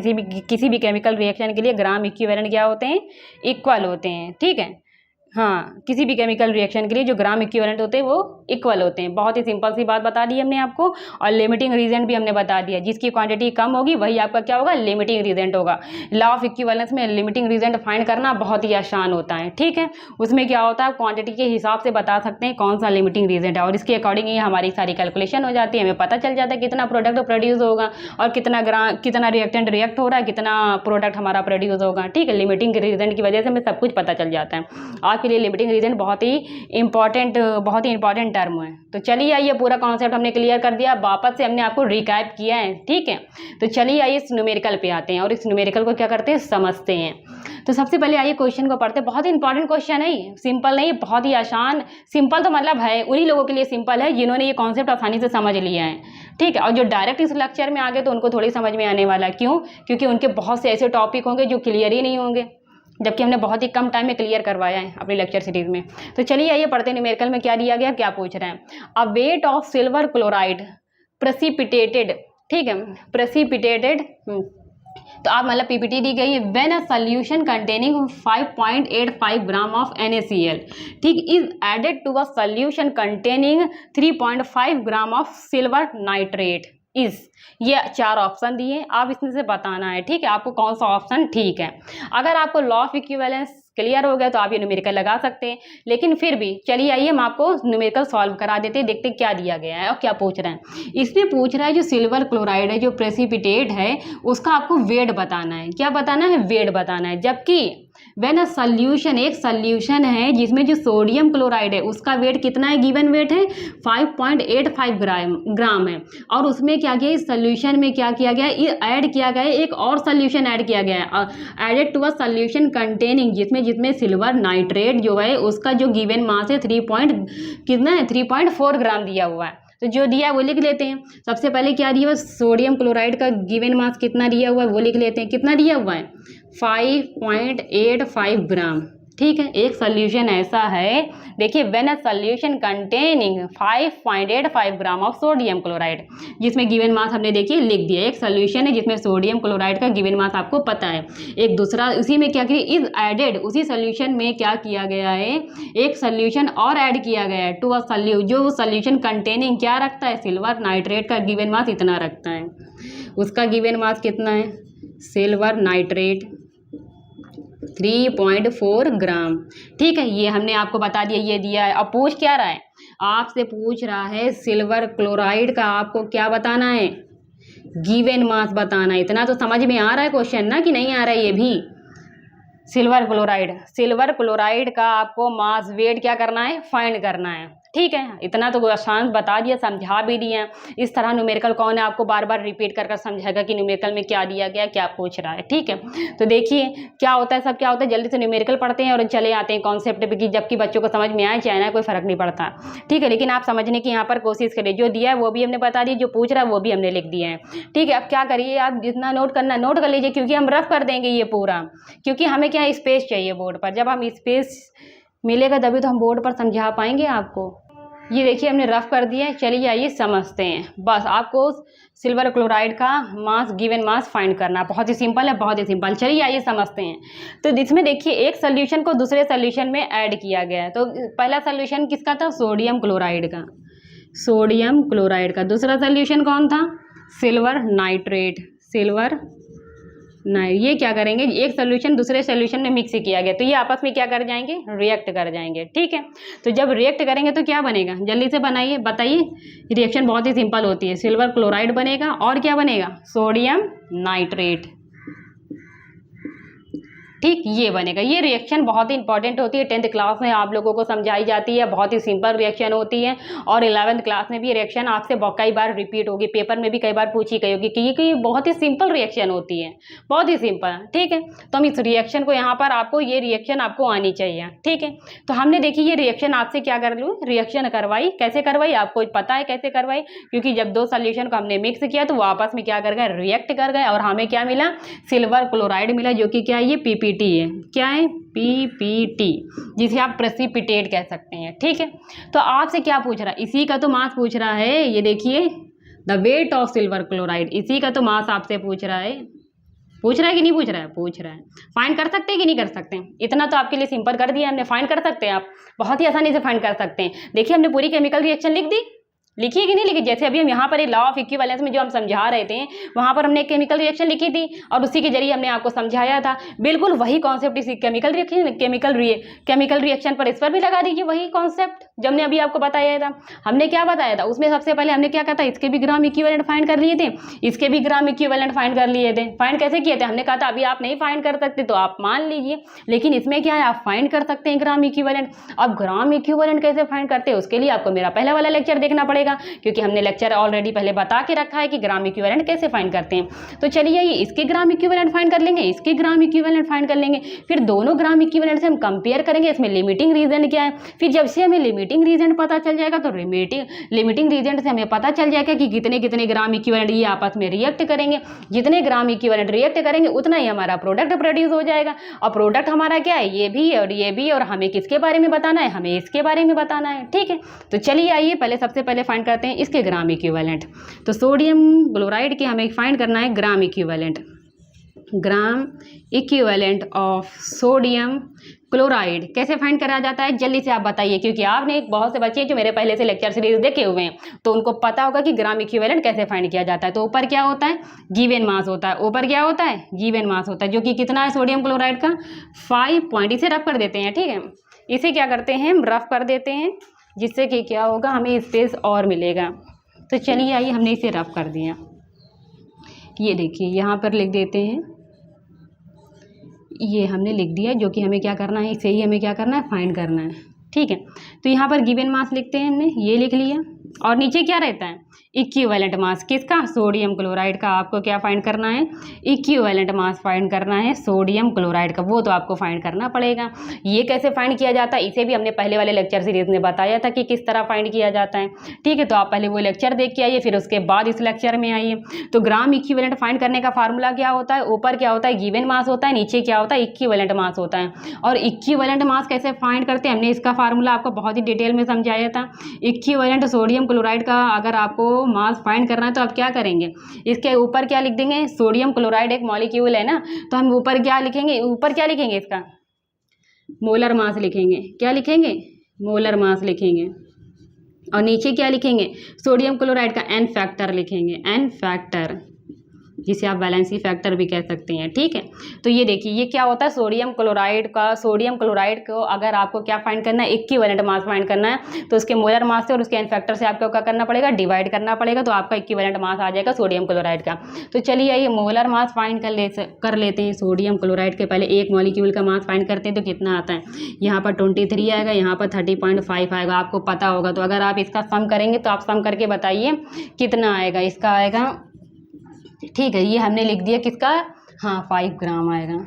किसी भी केमिकल रिएक्शन के लिए ग्राम इक्विवेलेंट क्या होते हैं, इक्वल होते हैं। ठीक है, हाँ, किसी भी केमिकल रिएक्शन के लिए जो ग्राम इक्विवेलेंट होते हैं वो इक्वल होते हैं। बहुत ही सिंपल सी बात बता दी हमने आपको, और लिमिटिंग रीजेंट भी हमने बता दिया। जिसकी क्वांटिटी कम होगी वही आपका क्या होगा, लिमिटिंग रीजेंट होगा। लॉ ऑफ इक्विवेलेंस में लिमिटिंग रीजेंट फाइंड करना बहुत ही आसान होता है। ठीक है, उसमें क्या होता है, क्वांटिटी के हिसाब से बता सकते हैं कौन सा लिमिटिंग रीजेंट है, और इसके अकॉर्डिंग ही हमारी सारी कैलकुलेशन हो जाती है। हमें पता चल जाता है कितना प्रोडक्ट प्रोड्यूस होगा और कितना रिएक्टेंट रिएक्ट हो रहा है, कितना प्रोडक्ट हमारा प्रोड्यूस होगा। ठीक है, लिमिटिंग रीजेंट की वजह से हमें सब कुछ पता चल जाता है। आपके लिए लिमिटिंग रीजन बहुत ही इंपॉर्टेंट टर्म है। तो चलिए आइए, पूरा कॉन्सेप्ट हमने क्लियर कर दिया, वापस से हमने आपको रिकैप किया है। ठीक है, तो चलिए आइए इस न्यूमेरिकल पे आते हैं और इस न्यूमेरिकल को क्या करते हैं, समझते हैं। तो सबसे पहले आइए क्वेश्चन को पढ़ते हैं। बहुत ही इंपॉर्टेंट क्वेश्चन है, सिंपल नहीं, बहुत ही आसान। सिंपल तो मतलब है उन्हीं लोगों के लिए सिंपल है जिन्होंने ये कॉन्सेप्ट आसानी से समझ लिया है। ठीक है, और जो डायरेक्ट इस लेक्चर में आ गए तो उनको थोड़ी समझ में आने वाला है। क्यों? क्योंकि उनके बहुत से ऐसे टॉपिक होंगे जो क्लियर ही नहीं होंगे, जबकि हमने बहुत ही कम टाइम में क्लियर करवाया है अपनी लेक्चर सीरीज में। तो चलिए आइए पढ़ते हैं न्यूमेरिकल में क्या दिया गया, क्या पूछ रहे हैं। A weight of silver chloride precipitated, ठीक है, प्रेसिपिटेटेड, तो आप मतलब पीपीटी दी गई है, when a solution containing 5.85 gram of NaCl, ठीक, is added to a solution containing 3.5 gram of silver nitrate is, ये 4 ऑप्शन दिए, आप इसमें से बताना है। ठीक है, आपको कौन सा ऑप्शन ठीक है। अगर आपको लॉ ऑफ इक्विवेलेंस क्लियर हो गया तो आप ये न्यूमेरिकल लगा सकते हैं, लेकिन फिर भी चलिए आइए हम आपको न्यूमेरिकल सॉल्व करा देते हैं, देखते हैं क्या दिया गया है और क्या पूछ रहे हैं। इसमें पूछ रहा है जो सिल्वर क्लोराइड है, जो प्रेसिपिटेट है, उसका आपको वेट बताना है। क्या बताना है? वेट बताना है। जबकि व्हेन अ सॉल्यूशन, एक सॉल्यूशन है जिसमें जो सोडियम क्लोराइड है उसका वेट कितना है, गिवन वेट है 5.85 ग्राम है, और उसमें क्या किया, इस सॉल्यूशन में क्या किया गया, ये ऐड किया गया है, एक और सॉल्यूशन ऐड किया गया है, added to a solution containing, जिसमें सिल्वर नाइट्रेट जो है उसका जो गिवन मास है 3.4 ग्राम दिया हुआ है। तो जो दिया है वो लिख लेते हैं। सबसे पहले क्या दिया हुआ, सोडियम क्लोराइड का गिवन मास कितना दिया हुआ है वो लिख लेते हैं। कितना दिया हुआ है, 5.85 ग्राम। ठीक है, एक सॉल्यूशन ऐसा है, देखिए, when a solution containing 5.85 gram of sodium chloride, जिसमें गिवन मास हमने देखिए लिख दिया। एक सॉल्यूशन है जिसमें सोडियम क्लोराइड का गिवन मास आपको पता है। एक दूसरा उसी में क्या किया, इज एडेड, उसी सॉल्यूशन में क्या किया गया है, एक सॉल्यूशन और ऐड किया गया है टू अ जो सॉल्यूशन कंटेनिंग क्या रखता है, सिल्वर नाइट्रेट का गिवन मास इतना रखता है। उसका गिवन मास कितना है, सिल्वर नाइट्रेट 3.4 ग्राम। ठीक है, ये हमने आपको बता दिया, ये दिया है। अब पूछ क्या रहा है, आपसे पूछ रहा है सिल्वर क्लोराइड का आपको क्या बताना है, गिवन मास बताना है। इतना तो समझ में आ रहा है क्वेश्चन ना, कि नहीं आ रहा है ये भी। सिल्वर क्लोराइड का आपको मास वेट क्या करना है, फाइंड करना है। ठीक है, इतना तो आसान बता दिया, समझा भी दिया। इस तरह न्यूमेरिकल कौन है आपको बार बार रिपीट कर समझाएगा कि न्यूमेरिकल में क्या दिया गया, क्या पूछ रहा है। ठीक है, तो देखिए क्या होता है, सब क्या होता है, जल्दी से न्यूमेरिकल पढ़ते हैं और चले आते हैं कॉन्सेप्ट पे, कि जबकि बच्चों को समझ में आए चाहे ना, कोई फर्क नहीं पड़ता। ठीक है, लेकिन आप समझने की यहाँ पर कोशिश करिए। जो दिया है वो भी हमने बता दिया, जो पूछ रहा है वो भी हमने लिख दिया है। ठीक है, अब क्या करिए, आप जितना नोट करना नोट कर लीजिए, क्योंकि हम रफ कर देंगे ये पूरा, क्योंकि हमें क्या स्पेस चाहिए बोर्ड पर। जब हम स्पेस मिलेगा तभी तो हम बोर्ड पर समझा पाएंगे आपको। ये देखिए हमने रफ कर दिया है। चलिए आइए समझते हैं। बस आपको सिल्वर क्लोराइड का मास, गिवन मास फाइंड करना, बहुत ही सिंपल है, बहुत ही सिंपल। चलिए आइए समझते हैं। तो इसमें देखिए एक सोल्यूशन को दूसरे सोल्यूशन में ऐड किया गया है। तो पहला सोल्यूशन किसका था, सोडियम क्लोराइड का, सोडियम क्लोराइड का। दूसरा सोल्यूशन कौन था, सिल्वर नाइट्रेट, ये क्या करेंगे, एक सोल्यूशन दूसरे सोल्यूशन में मिक्स किया गया, तो ये आपस में क्या कर जाएंगे, रिएक्ट कर जाएंगे। ठीक है, तो जब रिएक्ट करेंगे तो क्या बनेगा, जल्दी से बनाइए, बताइए। रिएक्शन बहुत ही सिंपल होती है, सिल्वर क्लोराइड बनेगा और क्या बनेगा, सोडियम नाइट्रेट। ठीक, ये बनेगा। ये रिएक्शन बहुत ही इंपॉर्टेंट होती है, 10th क्लास में आप लोगों को समझाई जाती है, बहुत ही सिंपल रिएक्शन होती है और 11th क्लास में भी रिएक्शन आपसे कई बार रिपीट होगी, पेपर में भी कई बार पूछी गई होगी कि ये बहुत ही सिंपल रिएक्शन होती है, बहुत ही सिंपल। ठीक है, तो हम इस रिएक्शन को यहाँ पर आपको ये रिएक्शन आपको आनी चाहिए। ठीक है, तो हमने देखी ये रिएक्शन आपसे क्या कर लूँ, रिएक्शन करवाई। कैसे करवाई आपको पता है कैसे करवाई, क्योंकि जब दो सोल्यूशन को हमने मिक्स किया तो वो आपस में क्या कर गए, रिएक्ट कर गए और हमें क्या मिला, सिल्वर क्लोराइड मिला, जो कि क्या है, ये पीपीटी है। क्या है, पीपीटी, जिसे आप प्रेसिपिटेट कह सकते हैं। ठीक है, तो आपसे क्या पूछ रहा है, इसी का तो मास पूछ रहा है। ये देखिए, the wait of silver chloride, इसी का तो मास आपसे पूछ रहा है। पूछ रहा है कि नहीं पूछ रहा है, पूछ रहा है। फाइंड कर सकते हैं कि नहीं कर सकते हैं, इतना तो आपके लिए सिंपल कर दिया हमने। फाइंड कर सकते हैं आप, बहुत ही आसानी से फाइंड कर सकते हैं। देखिए, हमने पूरी केमिकल रिएक्शन लिख दी, लिखी है कि नहीं लिखी। जैसे अभी हम यहाँ पर लॉ ऑफ इक्विवेलेंस में जो हम समझा रहे थे, वहाँ पर हमने एक केमिकल रिएक्शन लिखी थी और उसी के जरिए हमने आपको समझाया था। बिल्कुल वही कॉन्सेप्ट इसी केमिकल रिएक्शन पर, इस पर भी लगा दीजिए वही कॉन्सेप्ट जब हमने अभी आपको बताया था। हमने क्या बताया था उसमें, सबसे पहले हमने क्या कहा था, इसके भी ग्राम इक्विवेलेंट फाइंड कर लिए थे, इसके भी ग्राम इक्विवेलेंट फाइंड कर लिए थे। फाइंड कैसे किए थे, हमने कहा था अभी आप नहीं फाइंड कर सकते तो आप मान लीजिए, लेकिन इसमें क्या है, आप फाइंड कर सकते हैं ग्राम इक्विवेलेंट। अब ग्राम इक्विवेलेंट कैसे फाइंड करते हैं, उसके लिए आपको मेरा पहला वाला लेक्चर देखना पड़ेगा, क्योंकि हमने लेक्चर ऑलरेडी पहले बता के रखा है कि ग्राम इक्विवेलेंट कैसे फाइंड करते हैं। तो चलिए, ये इसके ग्राम इक्विवेलेंट फाइंड कर लेंगे, इसके ग्राम इक्विवेलेंट फाइंड कर लेंगे, फिर दोनों ग्राम इक्विवेलेंट से हम कंपेयर करेंगे, इसमें लिमिटिंग रीजन क्या है। फिर जब से हमें लिमिटिंग रीजन पता चल जाएगा तो लिमिटिंग रीजन से हमें पता चल जाएगा कि कितने कितने ग्राम इक्विवेलेंट ये आपस में रिएक्ट करेंगे। जितने ग्राम इक्विवेलेंट रिएक्ट करेंगे उतना ही हमारा प्रोडक्ट प्रोड्यूस हो जाएगा। और प्रोडक्ट हमारा क्या है, ये भी और ये भी, और हमें किसके बारे में बताना है, हमें इसके बारे में बताना है। ठीक है, तो चलिए आइए पहले सबसे पहले फाइंड करते हैं इसके ग्राम इक्विवेलेंट। तो सोडियम क्लोराइड के हमें फाइंड करना है gram equivalent, gram equivalent of sodium chloride कैसे फाइंड करा जाता है, जल्दी से आप बताइए, क्योंकि आपने बहुत से बच्चे जो मेरे पहले से लेक्चर सीरीज देखे हुए हैं तो उनको पता होगा कि ग्राम इक्विवेलेंट कैसे फाइंड किया जाता है। तो ऊपर क्या होता है, गिवन मास होता है, ऊपर क्या होता है, गिवन मास होता है, जो कि कितना है सोडियम क्लोराइड का 5 पॉइंट। इसे रफ कर देते हैं। ठीक है, इसे क्या करते हैं, हम रफ कर देते हैं, जिससे कि क्या होगा, हमें स्पेस और मिलेगा। तो चलिए आइए, हमने इसे रफ कर दिया। ये देखिए, यहाँ पर लिख देते हैं, ये हमने लिख दिया, जो कि हमें क्या करना है, इसे ही हमें क्या करना है, फाइंड करना है। ठीक है, तो यहाँ पर गिवन मास लिखते हैं, हमने ये लिख लिया, और नीचे क्या रहता है, इक्विवेलेंट मास किसका, सोडियम क्लोराइड का। आपको क्या फाइंड करना है, इक्विवेलेंट मास फाइंड करना है सोडियम क्लोराइड का, वो तो आपको फाइंड करना पड़ेगा। ये कैसे फाइंड किया जाता है, इसे भी हमने पहले वाले लेक्चर सीरीज में बताया था कि किस तरह फाइंड किया जाता है। ठीक है, तो आप पहले वो लेक्चर देख के आइए, फिर उसके बाद इस लेक्चर में आइए। तो ग्राम इक्विवेलेंट फाइंड करने का फार्मूला क्या होता है, ऊपर क्या होता है, गिवन मास होता है, नीचे क्या होता है, इक्विवेलेंट मास होता है। और इक्विवेलेंट मास कैसे फाइंड करते हैं, हमने इसका फार्मूला आपको बहुत ही डिटेल में समझाया था। इक्विवेलेंट सोडियम क्लोराइड का अगर आपको मास फाइंड करना है तो आप क्या करेंगे, इसके ऊपर क्या लिख देंगे, सोडियम क्लोराइड एक मॉलिक्यूल है ना, तो हम ऊपर क्या लिखेंगे, ऊपर क्या लिखेंगे, इसका मोलर मास लिखेंगे। क्या लिखेंगे, मोलर मास लिखेंगे। और नीचे क्या लिखेंगे, सोडियम क्लोराइड का एन फैक्टर लिखेंगे, एन फैक्टर, जिसे आप वैलेंसी फैक्टर भी कह सकते हैं। ठीक है, तो ये देखिए, ये क्या होता है, सोडियम क्लोराइड का, सोडियम क्लोराइड को अगर आपको क्या फाइंड करना है, इक्विवेलेंट मास फाइंड करना है, तो उसके मोलर मास से और उसके एन फैक्टर से आपको क्या करना पड़ेगा, डिवाइड करना पड़ेगा, तो आपका इक्विवेलेंट मास आ जाएगा सोडियम क्लोराइड का। तो चलिए आइए मोलर मास फाइंड कर लेते हैं सोडियम क्लोराइड के। पहले एक मॉलिक्यूल का मास फाइंड करते हैं, तो कितना आता है, यहाँ पर 23 आएगा, यहाँ पर 30.5 आएगा, आपको पता होगा। तो अगर आप इसका सम करेंगे तो आप सम करके बताइए कितना आएगा, इसका आएगा, ठीक है, ये हमने लिख दिया किसका, हाँ 5 ग्राम आएगा।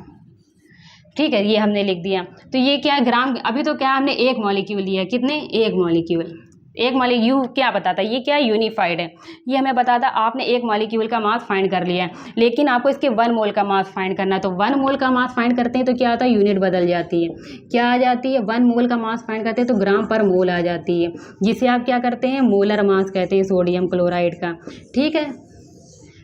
ठीक है, ये हमने लिख दिया। तो ये क्या है, ग्राम, अभी तो क्या हमने एक मॉलिक्यूल लिया, कितने, एक मॉलिक्यूल क्या बताता है, ये क्या यूनिफाइड है, ये हमें बताता आपने एक मॉलिक्यूल का मास फाइंड कर लिया है, लेकिन आपको इसके 1 मोल का मास फाइंड करना है। तो 1 मोल का मास फाइंड करते हैं तो क्या आता है, यूनिट बदल जाती है, क्या आ जाती है, 1 मोल का मास फाइंड करते हैं तो ग्राम पर मोल आ जाती है, जिसे आप क्या करते हैं, मोलर मास कहते हैं सोडियम क्लोराइड का। ठीक है,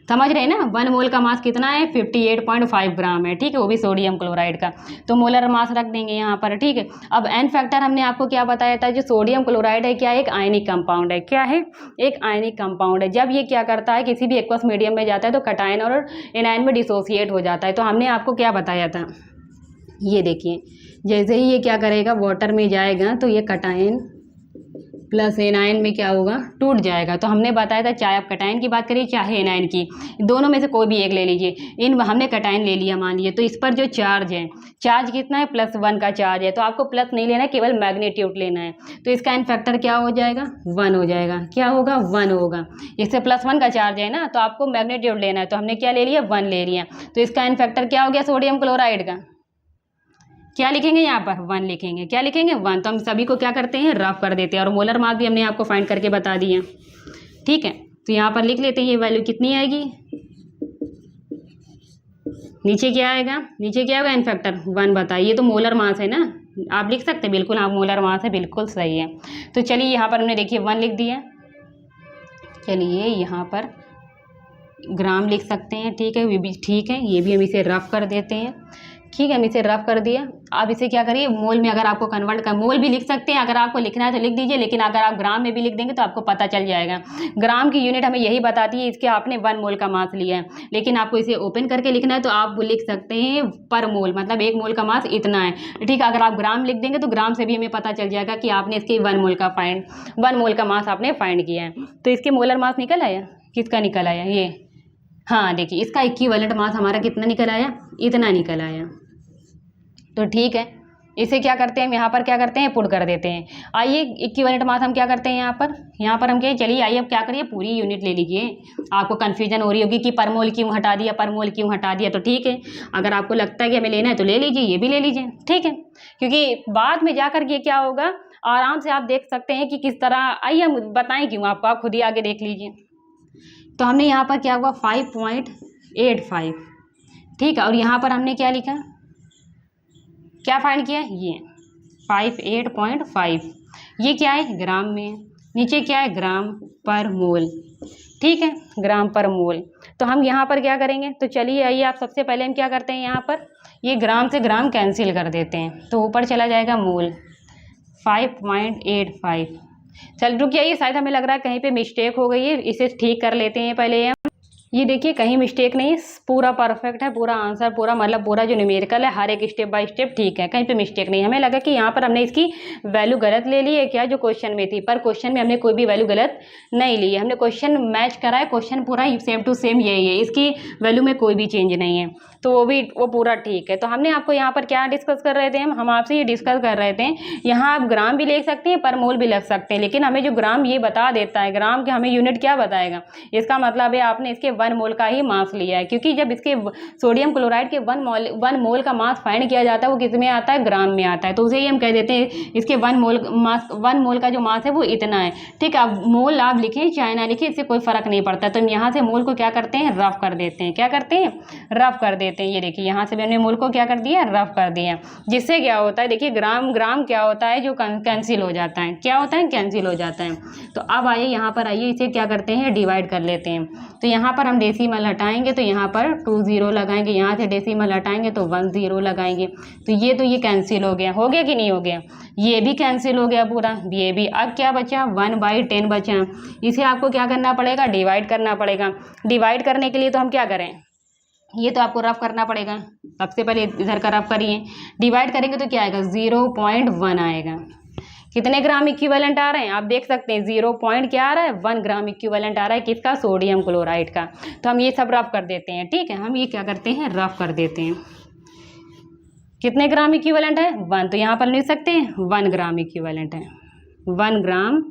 समझ रहे हैं ना, 1 मोल का मास कितना है, 58.5 ग्राम है। ठीक है, वो भी सोडियम क्लोराइड का, तो मोलर मास रख देंगे यहाँ पर। ठीक है, अब एन फैक्टर हमने आपको क्या बताया था, जो सोडियम क्लोराइड है क्या, एक आयनिक कंपाउंड है, क्या है, एक आयनिक कंपाउंड है। जब ये क्या करता है, किसी भी एक्वस मीडियम में जाता है तो कटायन और एनायन में डिसोसिएट हो जाता है। तो हमने आपको क्या बताया था, ये देखिए, जैसे ही ये क्या करेगा, वाटर में जाएगा तो ये कटायन प्लस एनायन में क्या होगा, टूट जाएगा। तो हमने बताया था चाहे आप कटायन की बात करिए चाहे एनायन की, दोनों में से कोई भी एक ले लीजिए। इन हमने कटायन ले लिया मान लीजिए, तो इस पर जो चार्ज है, चार्ज कितना है, +1 का चार्ज है। तो आपको प्लस नहीं लेना है, केवल मैग्नीट्यूड लेना है। तो इसका एन फैक्टर क्या हो जाएगा, 1 हो जाएगा। क्या होगा, 1 होगा। इससे +1 का चार्ज है ना, तो आपको मैग्नीट्यूड लेना है। तो हमने क्या ले लिया, 1 ले लिया। तो इसका एन फैक्टर क्या हो गया सोडियम क्लोराइड का, क्या लिखेंगे यहाँ पर, 1 लिखेंगे। क्या लिखेंगे, 1। तो हम सभी को क्या करते हैं, रफ कर देते हैं। और मोलर मास भी हमने आपको फाइंड करके बता दिया, ठीक है। तो यहाँ पर लिख लेते हैं, ये वैल्यू कितनी आएगी, नीचे क्या आएगा, नीचे क्या होगा, एन फैक्टर 1 बताइए। तो मोलर मास है ना, आप लिख सकते हैं बिल्कुल, आप मोलर मास है, बिल्कुल सही है। तो चलिए यहाँ पर हमने देखिए 1 लिख दिया। चलिए यहाँ पर ग्राम लिख सकते हैं, ठीक है, ये भी ठीक है। ये भी हम इसे रफ कर देते हैं, ठीक है, हम इसे रफ कर दिया। अब इसे क्या करिए, मोल में अगर आपको कन्वर्ट कर, मोल भी लिख सकते हैं, अगर आपको लिखना है तो लिख दीजिए, लेकिन अगर आप ग्राम में भी लिख देंगे तो आपको पता चल जाएगा। ग्राम की यूनिट हमें यही बताती है, इसके आपने 1 मोल का मास लिया है, लेकिन आपको इसे ओपन करके लिखना है तो आप लिख सकते हैं पर मोल, मतलब 1 मोल का मास इतना है, ठीक है। अगर आप ग्राम लिख देंगे तो ग्राम से भी हमें पता चल जाएगा कि आपने इसके 1 मोल का मास आपने फाइंड किया है। तो इसके मोलर मास निकल आया, किसका निकल आया, ये, हाँ देखिए, इसका इक्विवेलेंट मास हमारा कितना निकल आया, इतना निकल आया। तो ठीक है, इसे क्या करते हैं, हम यहाँ पर क्या करते हैं, पुट कर देते हैं। आइए इक्विवेलेंट मास हम क्या करते हैं, यहाँ पर हम क्या, चलिए आइए अब क्या करिए, पूरी यूनिट ले लीजिए। आपको कन्फ्यूजन हो रही होगी कि पर मोल क्यों हटा दिया, पर मोल क्यों हटा दिया। तो ठीक है, अगर आपको लगता है कि हमें लेना है तो ले लीजिए, ये भी ले लीजिए, ठीक है। क्योंकि बाद में जाकर के क्या होगा, आराम से आप देख सकते हैं कि किस तरह, आइए हम बताएं क्यों आपको, आप खुद ही आगे देख लीजिए। तो हमने यहाँ पर क्या हुआ, 5.85, ठीक है। और यहाँ पर हमने क्या लिखा, क्या फाइंड किया, ये 58.5, ये क्या है, ग्राम में, नीचे क्या है, ग्राम पर मोल, ठीक है, ग्राम पर मोल। तो हम यहाँ पर क्या करेंगे, तो चलिए आइए, आप सबसे पहले हम क्या करते हैं, यहाँ पर ये ग्राम से ग्राम कैंसिल कर देते हैं, तो ऊपर चला जाएगा मोल, 5.85। चल रुकिए, ये शायद हमें लग रहा है कहीं पे मिस्टेक हो गई है, इसे ठीक कर लेते हैं पहले हम। ये देखिए कहीं मिस्टेक नहीं, पूरा परफेक्ट है, पूरा आंसर, पूरा मतलब पूरा जो न्यूमेरिकल है हर एक स्टेप बाय स्टेप ठीक है, कहीं पे मिस्टेक नहीं। हमें लगा कि यहाँ पर हमने इसकी वैल्यू गलत ले ली है क्या, जो क्वेश्चन में थी, पर क्वेश्चन में हमने कोई भी वैल्यू गलत नहीं ली है, हमने क्वेश्चन मैच करा है, क्वेश्चन पूरा सेम टू सेम यही है, इसकी वैल्यू में कोई भी चेंज नहीं है, तो वो पूरा ठीक है। तो हमने आपको यहाँ पर क्या डिस्कस कर रहे थे, हम आपसे ये डिस्कस कर रहे थे, यहाँ आप ग्राम भी लिख सकते हैं, पर मोल भी लिख सकते हैं, लेकिन हमें जो ग्राम ये बता देता है, ग्राम के हमें यूनिट क्या बताएगा, इसका मतलब है आपने इसके 1 मोल का ही मास लिया है, क्योंकि जब इसके सोडियम क्लोराइड के 1 मोल का मास फाइंड किया जाता है वो किस में आता है, ग्राम में आता है। तो उसे ही हम कह देते हैं इसके 1 मोल का जो मास है वो इतना है, ठीक है। अब मोल आप लिखें चाहे ना लिखें, इससे कोई फर्क नहीं पड़ता। तो हम यहाँ से मोल को क्या करते हैं, रफ कर देते हैं, क्या करते हैं, रफ कर देते हैं। ये देखिए यहाँ से मैंने मोल को क्या कर दिया, रफ कर दिया, जिससे क्या होता है, देखिए ग्राम क्या होता है, जो कैंसिल हो जाता है, क्या होता है, कैंसिल हो जाता है। तो अब आइए यहाँ पर आइए, इसे क्या करते हैं, डिवाइड कर लेते हैं। तो यहाँ पर हम डेसिमल हटाएंगे तो यहाँ पर 2 0 लगाएंगे, यहाँ से डेसिमल हटाएंगे तो 1 0 लगाएंगे। तो ये कैंसिल हो गया कि नहीं हो गया, ये भी कैंसिल हो गया पूरा, ये भी। अब क्या बचा, 1/10 बचा, इसे आपको क्या करना पड़ेगा, डिवाइड करना पड़ेगा। डिवाइड करने के लिए तो हम क्या करें, ये तो आपको रफ करना पड़ेगा, सबसे पहले इधर का रफ करिए। डिवाइड करेंगे तो क्या आएगा, 0.1 आएगा। कितने ग्राम इक्विवेलेंट आ रहे हैं, आप देख सकते हैं 0 पॉइंट क्या आ रहा है, 1 ग्राम इक्विवेलेंट आ रहा है, किसका, सोडियम क्लोराइड का। तो हम ये सब रफ कर देते हैं, ठीक है, हम ये क्या करते हैं, रफ कर देते हैं। कितने ग्राम इक्विवेलेंट है, 1, तो यहाँ पर लिख सकते हैं 1 ग्राम इक्विवेलेंट है, 1 ग्राम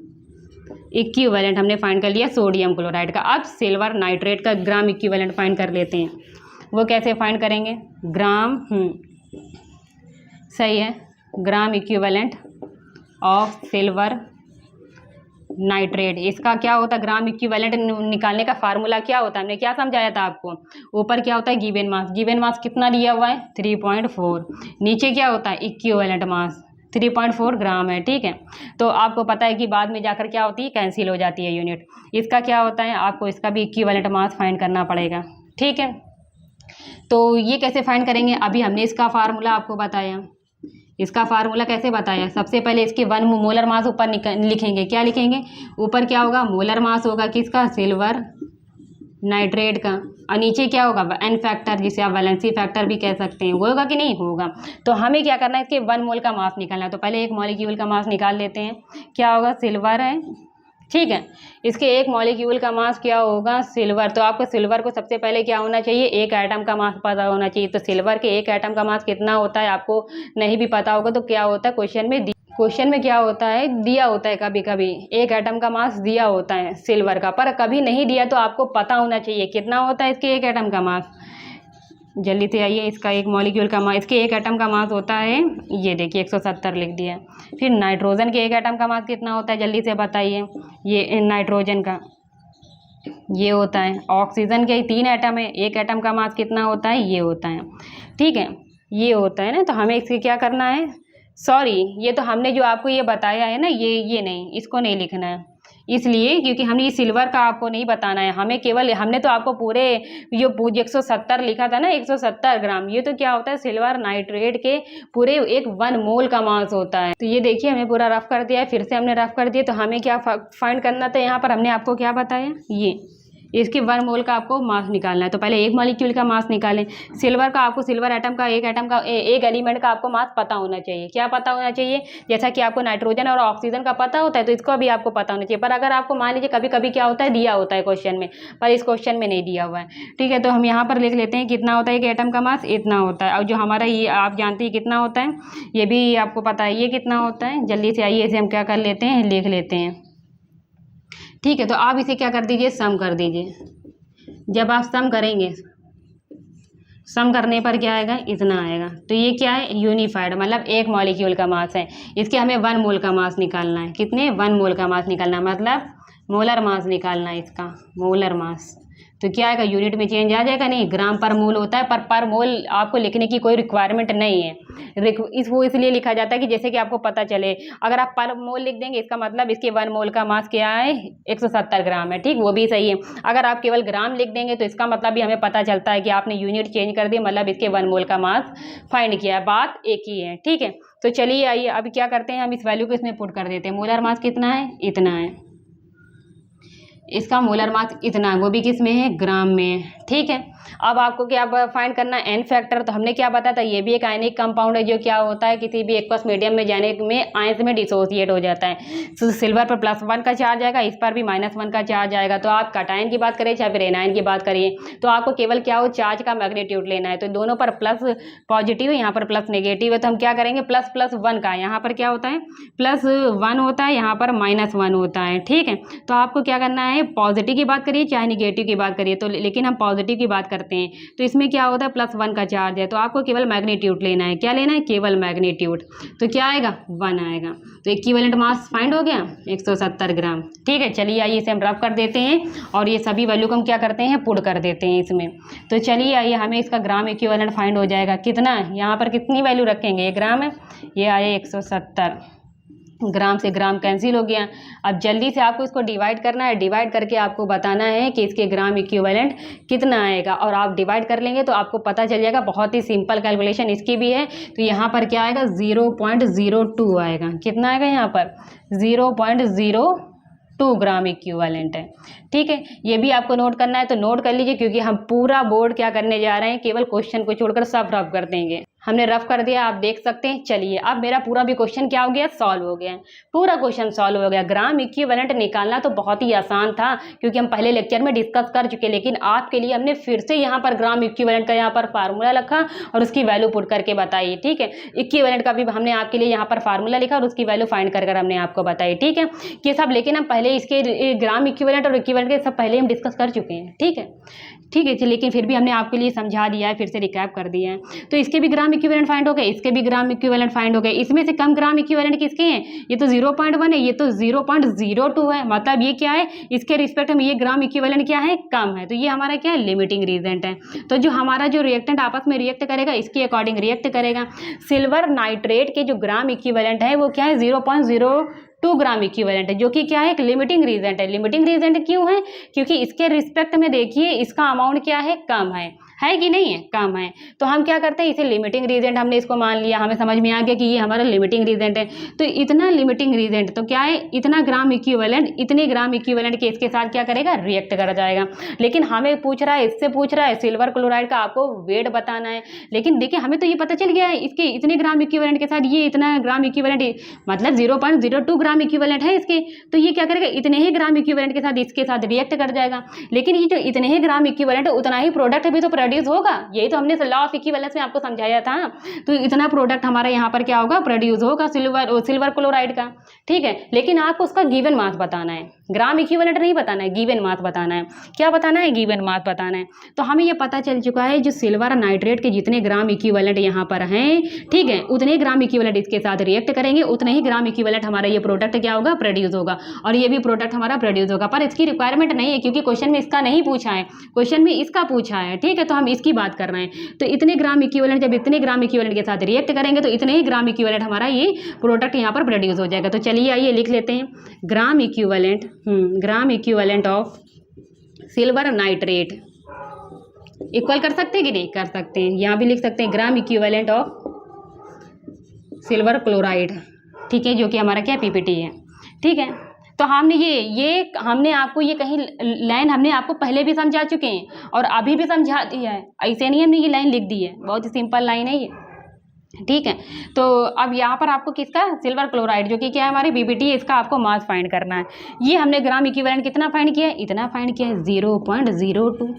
इक्विवेलेंट हमने फाइंड कर लिया सोडियम क्लोराइड का। अब सिल्वर नाइट्रेट का ग्राम इक्विवेलेंट फाइंड कर लेते हैं। वो कैसे फाइंड करेंगे, ग्राम, सही है, ग्राम इक्विवेलेंट ऑफ सिल्वर नाइट्रेट, इसका क्या होता है, ग्राम इक्विवेलेंट निकालने का फार्मूला क्या होता है, हमने क्या समझाया था आपको, ऊपर क्या होता है, गिवन मास कितना दिया हुआ है, 3.4, नीचे क्या होता है, इक्विवेलेंट मास 3.4 ग्राम है, ठीक है। तो आपको पता है कि बाद में जाकर क्या होती है, कैंसिल हो जाती है यूनिट। इसका क्या होता है, आपको इसका भी इक्विवेलेंट मास फाइंड करना पड़ेगा, ठीक है। तो ये कैसे फाइंड करेंगे, अभी हमने इसका फार्मूला आपको बताया, इसका फार्मूला कैसे बताया, सबसे पहले इसके 1 मोलर मास ऊपर लिखेंगे, क्या लिखेंगे, ऊपर क्या होगा, मोलर मास होगा किसका, सिल्वर नाइट्रेट का, और नीचे क्या होगा एन फैक्टर, जिसे आप वैलेंसी फैक्टर भी कह सकते हैं, वो होगा कि नहीं होगा। तो हमें क्या करना है, इसके 1 मोल का मास निकालना है। तो पहले एक मॉलिक्यूल का मास निकाल लेते हैं। क्या होगा, सिल्वर है, ठीक है। इसके एक मॉलिक्यूल का मास क्या होगा, सिल्वर। तो आपको सिल्वर को सबसे पहले क्या होना चाहिए, एक एटम का मास पता होना चाहिए। तो सिल्वर के एक एटम का मास कितना होता है आपको नहीं भी पता होगा तो क्या होता है, क्वेश्चन में क्या होता है, दिया होता है कभी कभी एक एटम का मास दिया होता है सिल्वर का, पर कभी नहीं दिया तो आपको पता होना चाहिए कितना होता है इसके एक एटम का मास। जल्दी से आइए, इसका एक मॉलिक्यूल का मास, इसके एक एटम का मास होता है, ये देखिए 170 लिख दिया। फिर नाइट्रोजन के एक एटम का मास कितना होता है, जल्दी से बताइए। ये नाइट्रोजन का ये होता है। ऑक्सीजन के 3 एटम है, एक एटम का मास कितना होता है, ये होता है, ठीक है, ये होता है ना। तो हमें इसके क्या करना है, सॉरी ये तो हमने जो आपको ये बताया है ना, ये नहीं, इसको नहीं लिखना है, इसलिए क्योंकि हमने ये सिल्वर का आपको नहीं बताना है, हमें केवल हमने तो आपको पूरे जो 170 लिखा था ना, 170 ग्राम, ये तो क्या होता है सिल्वर नाइट्रेट के पूरे एक 1 मोल का मास होता है। तो ये देखिए हमने पूरा रफ कर दिया है, फिर से हमने रफ कर दिया। तो हमें क्या फाइंड करना था, यहाँ पर हमने आपको क्या बताया, ये इसके 1 मोल का आपको मास निकालना है। तो पहले एक मॉलिक्यूल का मास निकालें। सिल्वर का आपको सिल्वर एटम का एक एलिमेंट का आपको मास पता होना चाहिए। क्या पता होना चाहिए, जैसा कि आपको नाइट्रोजन और ऑक्सीजन का पता होता है तो इसको भी आपको पता होना चाहिए। पर अगर आपको मान लीजिए कभी कभी क्या होता है, दिया होता है क्वेश्चन में, पर इस क्वेश्चन में नहीं दिया हुआ है, ठीक है। तो हम यहाँ पर लिख लेते हैं कितना होता है एक एटम का मास, इतना होता है। और जो हमारा ये आप जानते हैं कितना होता है, ये भी आपको पता है ये कितना होता है। जल्दी से आइए इसे हम क्या कर लेते हैं, लिख लेते हैं, ठीक है। तो आप इसे क्या कर दीजिए, सम कर दीजिए। जब आप सम करेंगे, सम करने पर क्या आएगा, इतना आएगा। तो ये क्या है, यूनिफाइड, मतलब एक मॉलिक्यूल का मास है। इसके हमें 1 मोल का मास निकालना है। कितने, 1 मोल का मास निकालना है, मतलब मोलर मास निकालना है इसका, मोलर मास। तो क्या आएगा, यूनिट में चेंज आ जाएगा, नहीं ग्राम पर मोल होता है, पर मोल आपको लिखने की कोई रिक्वायरमेंट नहीं है। वो इसलिए लिखा जाता है कि जैसे कि आपको पता चले। अगर आप पर मोल लिख देंगे इसका मतलब इसके 1 मोल का मास क्या है, 170 ग्राम है, ठीक, वो भी सही है। अगर आप केवल ग्राम लिख देंगे तो इसका मतलब भी हमें पता चलता है कि आपने यूनिट चेंज कर दी, मतलब इसके 1 मोल का मास फाइंड किया है, बात एक ही है, ठीक है। तो चलिए आइए अभी क्या करते हैं, हम इस वैल्यू को इसमें पुट कर देते हैं। मोलर मास कितना है, इतना है, इसका मोलर मास इतना है, वो भी किस में है, ग्राम में है, ठीक है। अब आपको क्या फाइंड करना है, एन फैक्टर। तो हमने क्या बताया था, ये भी एक आयनिक कंपाउंड है जो क्या होता है, किसी भी एक्वस मीडियम में जाने में आयंस में डिसोसिएट हो जाता है। तो सिल्वर पर +1 का चार्ज आएगा, इस पर भी -1 का चार्ज आएगा। तो आप कैटायन की बात करें चाहे फिर एनायन की बात करिए, तो आपको केवल क्या हो, चार्ज का मैग्नीट्यूड लेना है। तो दोनों पर प्लस पॉजिटिव है, यहाँ पर प्लस नेगेटिव है, तो हम क्या करेंगे, ++1 का, यहाँ पर क्या होता है +1 होता है, यहाँ पर -1 होता है, ठीक है। तो आपको क्या करना है, पॉजिटिव की बात करिए चाहे निगेटिव की बात करिए, तो लेकिन हम पॉजिटिव की बात करते हैं। तो इसमें क्या होता है, +1 का चार्ज है, तो आपको केवल मैग्नीट्यूड लेना है। क्या लेना है, केवल मैग्नीट्यूड। तो क्या आएगा, 1 आएगा। तो इक्विवेलेंट मास फाइंड हो गया 170 ग्राम, ठीक है। चलिए आइए इसे हम रफ कर देते हैं और ये सभी वैल्यू को हम क्या करते हैं, पुट कर देते हैं इसमें। तो चलिए आइए, हमें इसका ग्राम इक्विवेलेंट फाइंड हो जाएगा। कितना है, यहाँ पर कितनी वैल्यू रखेंगे, ये ग्राम है, ये आए 170 ग्राम से ग्राम कैंसिल हो गया। अब जल्दी से आपको इसको डिवाइड करना है, डिवाइड करके आपको बताना है कि इसके ग्राम इक्विवेलेंट कितना आएगा, और आप डिवाइड कर लेंगे तो आपको पता चल जाएगा। बहुत ही सिंपल कैलकुलेशन इसकी भी है। तो यहाँ पर क्या आएगा, 0.02 आएगा। कितना आएगा यहाँ पर, 0.02 ग्राम इक्विवेलेंट है, ठीक है। ये भी आपको नोट करना है, तो नोट कर लीजिए, क्योंकि हम पूरा बोर्ड क्या करने जा रहे हैं, केवल क्वेश्चन को छोड़कर सब रफ कर देंगे। हमने रफ कर दिया, आप देख सकते हैं। चलिए अब मेरा पूरा भी क्वेश्चन क्या हो गया, सॉल्व हो गया, पूरा क्वेश्चन सॉल्व हो गया। ग्राम इक्विवेलेंट निकालना तो बहुत ही आसान था, क्योंकि हम पहले लेक्चर में डिस्कस कर चुके, लेकिन आपके लिए हमने फिर से यहाँ पर ग्राम इक्विवेलेंट का यहाँ पर फार्मूला रखा और उसकी वैल्यू पुट करके बताई, ठीक है। इक्विवेलेंट का भी हमने आपके लिए यहाँ पर फार्मूला लिखा और उसकी वैल्यू फाइंड कर हमने आपको बताई, ठीक है। ये सब, लेकिन हम पहले इसके ग्राम इक्विवेलेंट और इक्विवेलेंट के सब पहले हम डिस्कस कर चुके हैं, ठीक है, ठीक है। लेकिन फिर भी हमने आपके लिए समझा दिया है, फिर से रिकैप कर दिया है। तो इसके भी ग्राम इक्विवेलेंट फाइंड हो गए, इसके भी ग्राम इक्विवेलेंट फाइंड हो गए। इसमें से कम ग्राम इक्विवेलेंट किसके हैं, ये तो 0.1 है, ये तो 0.02 है, मतलब ये क्या है, इसके रिस्पेक्ट में ये ग्राम इक्विवेलेंट क्या है, कम है। तो ये हमारा क्या है, लिमिटिंग रीजेंट है। तो जो हमारा जो रिएक्टेंट आपस में रिएक्ट करेगा, इसके अकॉर्डिंग रिएक्ट करेगा। सिल्वर नाइट्रेट के जो ग्राम इक्विवेलेंट है वो क्या है, 0.02 ग्राम इक्विवेलेंट है, जो कि क्या है, एक लिमिटिंग रीजेंट है। लिमिटिंग रीजेंट क्यों है, क्योंकि इसके रिस्पेक्ट में देखिए इसका अमाउंट क्या है, कम है। है कि नहीं है, कम है। तो हम क्या करते हैं, इसे लिमिटिंग रीजेंट हमने इसको मान लिया, हमें समझ में आ गया कि ये हमारा लिमिटिंग रीजेंट है। तो इतना लिमिटिंग रीजेंट तो क्या है, इतना ग्राम इक्विवेलेंट, इतने ग्राम इक्विवेलेंट के इसके साथ क्या करेगा, रिएक्ट कर जाएगा। लेकिन हमें पूछ रहा है, इससे पूछ रहा है सिल्वर क्लोराइड का आपको वेट बताना है। लेकिन देखिए हमें तो ये पता चल गया है इसके इतने ग्राम इक्विवेलेंट के साथ ये इतना ग्राम इक्विवेलेंट, मतलब 0.02 ग्राम इक्विवेलेंट है इसके। तो ये क्या करेगा, इतने ही ग्राम इक्विवेलेंट के साथ इसके साथ रिएक्ट कर जाएगा। लेकिन ये जो इतने ही ग्राम इक्विवेलेंट है उतना ही प्रोडक्ट भी तो प्रोड्यूस होगा। यही तो हमने लॉ ऑफ इक्विवेलेंस में आपको समझाया था। तो इतना प्रोडक्ट हमारा यहाँ पर क्या होगा, प्रोड्यूस होगा सिल्वर क्लोराइड का। ठीक है, लेकिन आपको उसका गिवन मास बताना है, ग्राम इक्विवेलेंट नहीं बताना है, गिवन मास बताना है। क्या बताना है, गिवन मास बताना है। तो हमें ये पता चल चुका है जो सिल्वर नाइट्रेट के जितने ग्राम इक्विवेलेंट यहाँ पर हैं, ठीक है, उतने ग्राम इक्विवेलेंट इसके साथ रिएक्ट करेंगे, उतने ही ग्राम इक्विवेलेंट हमारा ये प्रोडक्ट क्या होगा, प्रोड्यूस होगा। और ये भी प्रोडक्ट हमारा प्रोड्यूस होगा। पर इसकी रिक्वायरमेंट नहीं है क्योंकि क्वेश्चन में इसका नहीं पूछा है, क्वेश्चन में इसका पूछा है। ठीक है, तो हम इसकी बात कर रहे हैं। तो इतने ग्राम इक्विवेलेंट, जब इतने ग्राम इक्विवेलेंट के साथ रिएक्ट करेंगे तो इतने ही ग्राम इक्विवेलेंट हमारा ये प्रोडक्ट यहाँ पर प्रोड्यूस हो जाएगा। तो चलिए आइए लिख लेते हैं, ग्राम equivalent of silver nitrate equal कर सकते हैं कि नहीं, कर सकते हैं। यहाँ भी लिख सकते हैं ग्राम इक्विवेलेंट ऑफ सिल्वर क्लोराइड, ठीक है, जो कि हमारा क्या पीपीटी है। ठीक है, तो हमने ये हमने आपको ये कहीं लाइन हमने आपको पहले भी समझा चुके हैं और अभी भी समझा दिया है। ऐसे नहीं हमने ये लाइन लिख दी है, बहुत ही सिंपल लाइन है ये। ठीक है, तो अब यहाँ पर आपको किसका, सिल्वर क्लोराइड, जो कि क्या है हमारी बीबीटी, इसका आपको मास फाइंड करना है। ये हमने ग्राम इक्विवेलेंट कितना फाइंड किया है, इतना फाइंड किया है, 0.02।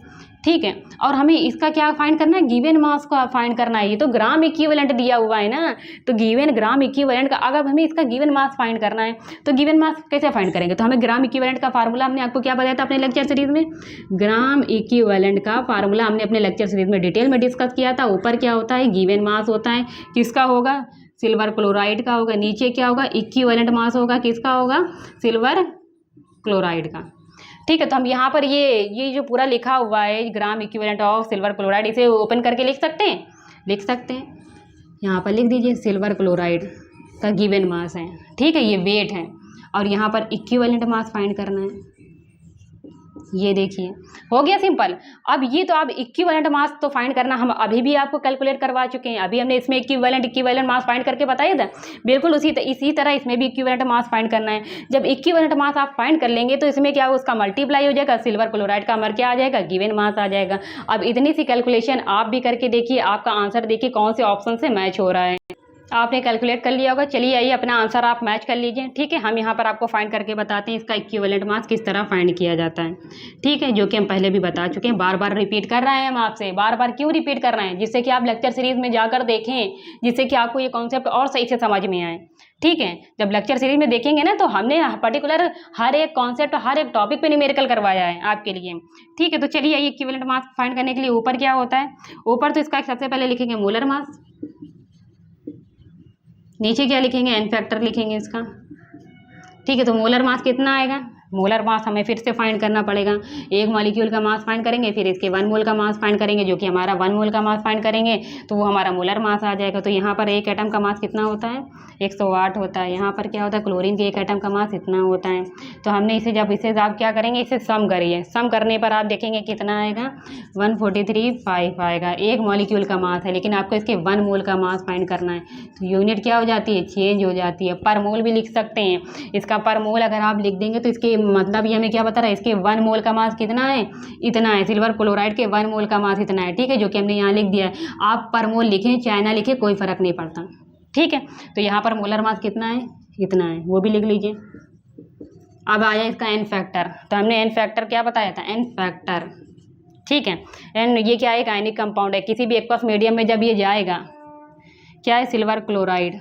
ठीक है, और हमें इसका क्या फाइंड करना है, गिवन मास को फाइंड करना है। ये तो ग्राम इक्विवेलेंट दिया हुआ है ना, तो गिवन ग्राम इक्विवेलेंट का अगर हमें इसका गिवन मास फाइंड करना है तो गिवन मास कैसे फाइंड करेंगे। तो हमें ग्राम इक्विवेलेंट का फार्मूला हमने आपको क्या बताया था अपने लेक्चर सीरीज में, ग्राम इक्विवेलेंट का फार्मूला हमने अपने लेक्चर सीरीज में डिटेल में डिस्कस किया था। ऊपर क्या होता है, गिवन मास होता है, किसका होगा, सिल्वर क्लोराइड का होगा। नीचे क्या होगा, इक्विवेलेंट मास होगा, किसका होगा, सिल्वर क्लोराइड का। ठीक है, तो हम यहाँ पर ये जो पूरा लिखा हुआ है ग्राम इक्विवेलेंट ऑफ सिल्वर क्लोराइड, इसे ओपन करके लिख सकते हैं, लिख सकते हैं। यहाँ पर लिख दीजिए सिल्वर क्लोराइड का गिवन मास है। ठीक है, ये वेट है और यहाँ पर इक्विवेलेंट मास फाइंड करना है। ये देखिए हो गया सिंपल। अब ये तो आप इक्विवेलेंट मास तो फाइंड करना हम अभी भी आपको कैलकुलेट करवा चुके हैं। अभी हमने इसमें इक्विवेलेंट मास फाइंड करके बताया था। बिल्कुल इसी तरह इसमें भी इक्विवेलेंट मास फाइंड करना है। जब इक्विवेलेंट मास आप फाइंड कर लेंगे तो इसमें क्या होगा, उसका मल्टीप्लाई हो जाएगा, सिल्वर क्लोराइड का हमारा क्या आ जाएगा, गिवन मास आ जाएगा। अब इतनी सी कैलकुलेशन आप भी करके देखिए, आपका आंसर देखिए कौन से ऑप्शन से मैच हो रहा है। आपने कैलकुलेट कर लिया होगा। चलिए आइए अपना आंसर आप मैच कर लीजिए। ठीक है, हम यहाँ पर आपको फाइंड करके बताते हैं इसका इक्विवेलेंट मास किस तरह फाइंड किया जाता है। ठीक है, जो कि हम पहले भी बता चुके हैं, बार बार रिपीट कर रहे हैं हम आपसे। बार बार क्यों रिपीट कर रहे हैं, जिससे कि आप लेक्चर सीरीज में जाकर देखें, जिससे कि आपको ये कॉन्सेप्ट और सही से समझ में आए। ठीक है, जब लेक्चर सीरीज में देखेंगे ना तो हमने पर्टिकुलर हर एक कॉन्सेप्ट, हर एक टॉपिक पे न्यूमेरिकल करवाया है आपके लिए। ठीक है, तो चलिए आइए इक्विवेलेंट मास फाइंड करने के लिए ऊपर क्या होता है, ऊपर तो इसका सबसे पहले लिखेंगे मोलर मास, नीचे क्या लिखेंगे, एन फैक्टर लिखेंगे इसका। ठीक है, तो मोलर मास कितना आएगा, मोलर मास हमें फिर से फाइंड करना पड़ेगा। एक मॉलिक्यूल का मास फाइंड करेंगे, फिर इसके 1 मोल का मास फाइंड करेंगे, जो कि हमारा 1 मोल का मास फाइंड करेंगे तो वो हमारा मोलर मास आ जाएगा। तो यहाँ पर एक एटम का मास कितना होता है, 108 होता है। यहाँ पर क्या होता है, क्लोरीन के एक एटम का मास इतना होता है। तो हमने इसे आप क्या करेंगे, इसे सम करिए। सम करने पर आप देखेंगे कितना आएगा, 143.5 आएगा। एक मॉलिक्यूल का मास है, लेकिन आपको इसके 1 मोल का मास फाइंड करना है। तो यूनिट क्या हो जाती है, चेंज हो जाती है। पर मोल भी लिख सकते हैं, इसका पर मोल अगर आप लिख देंगे तो इसके मतलब ये हमें क्या बता रहा है, इसके 1 मोल का मास कितना है, इतना है। सिल्वर क्लोराइड के 1 मोल का मास इतना है। ठीक है, जो कि हमने यहाँ लिख दिया है। आप पर मोल लिखें चाहे ना लिखें, कोई फर्क नहीं पड़ता। ठीक है, तो यहाँ पर मोलर मास कितना है, इतना है, वो भी लिख लीजिए। अब आया इसका एन फैक्टर। तो हमने एन फैक्टर क्या बताया था, एन फैक्टर। ठीक है, एन ये क्या है, एक आयनिक कंपाउंड है। किसी भी एक्वस मीडियम में जब ये जाएगा, क्या है, सिल्वर क्लोराइड,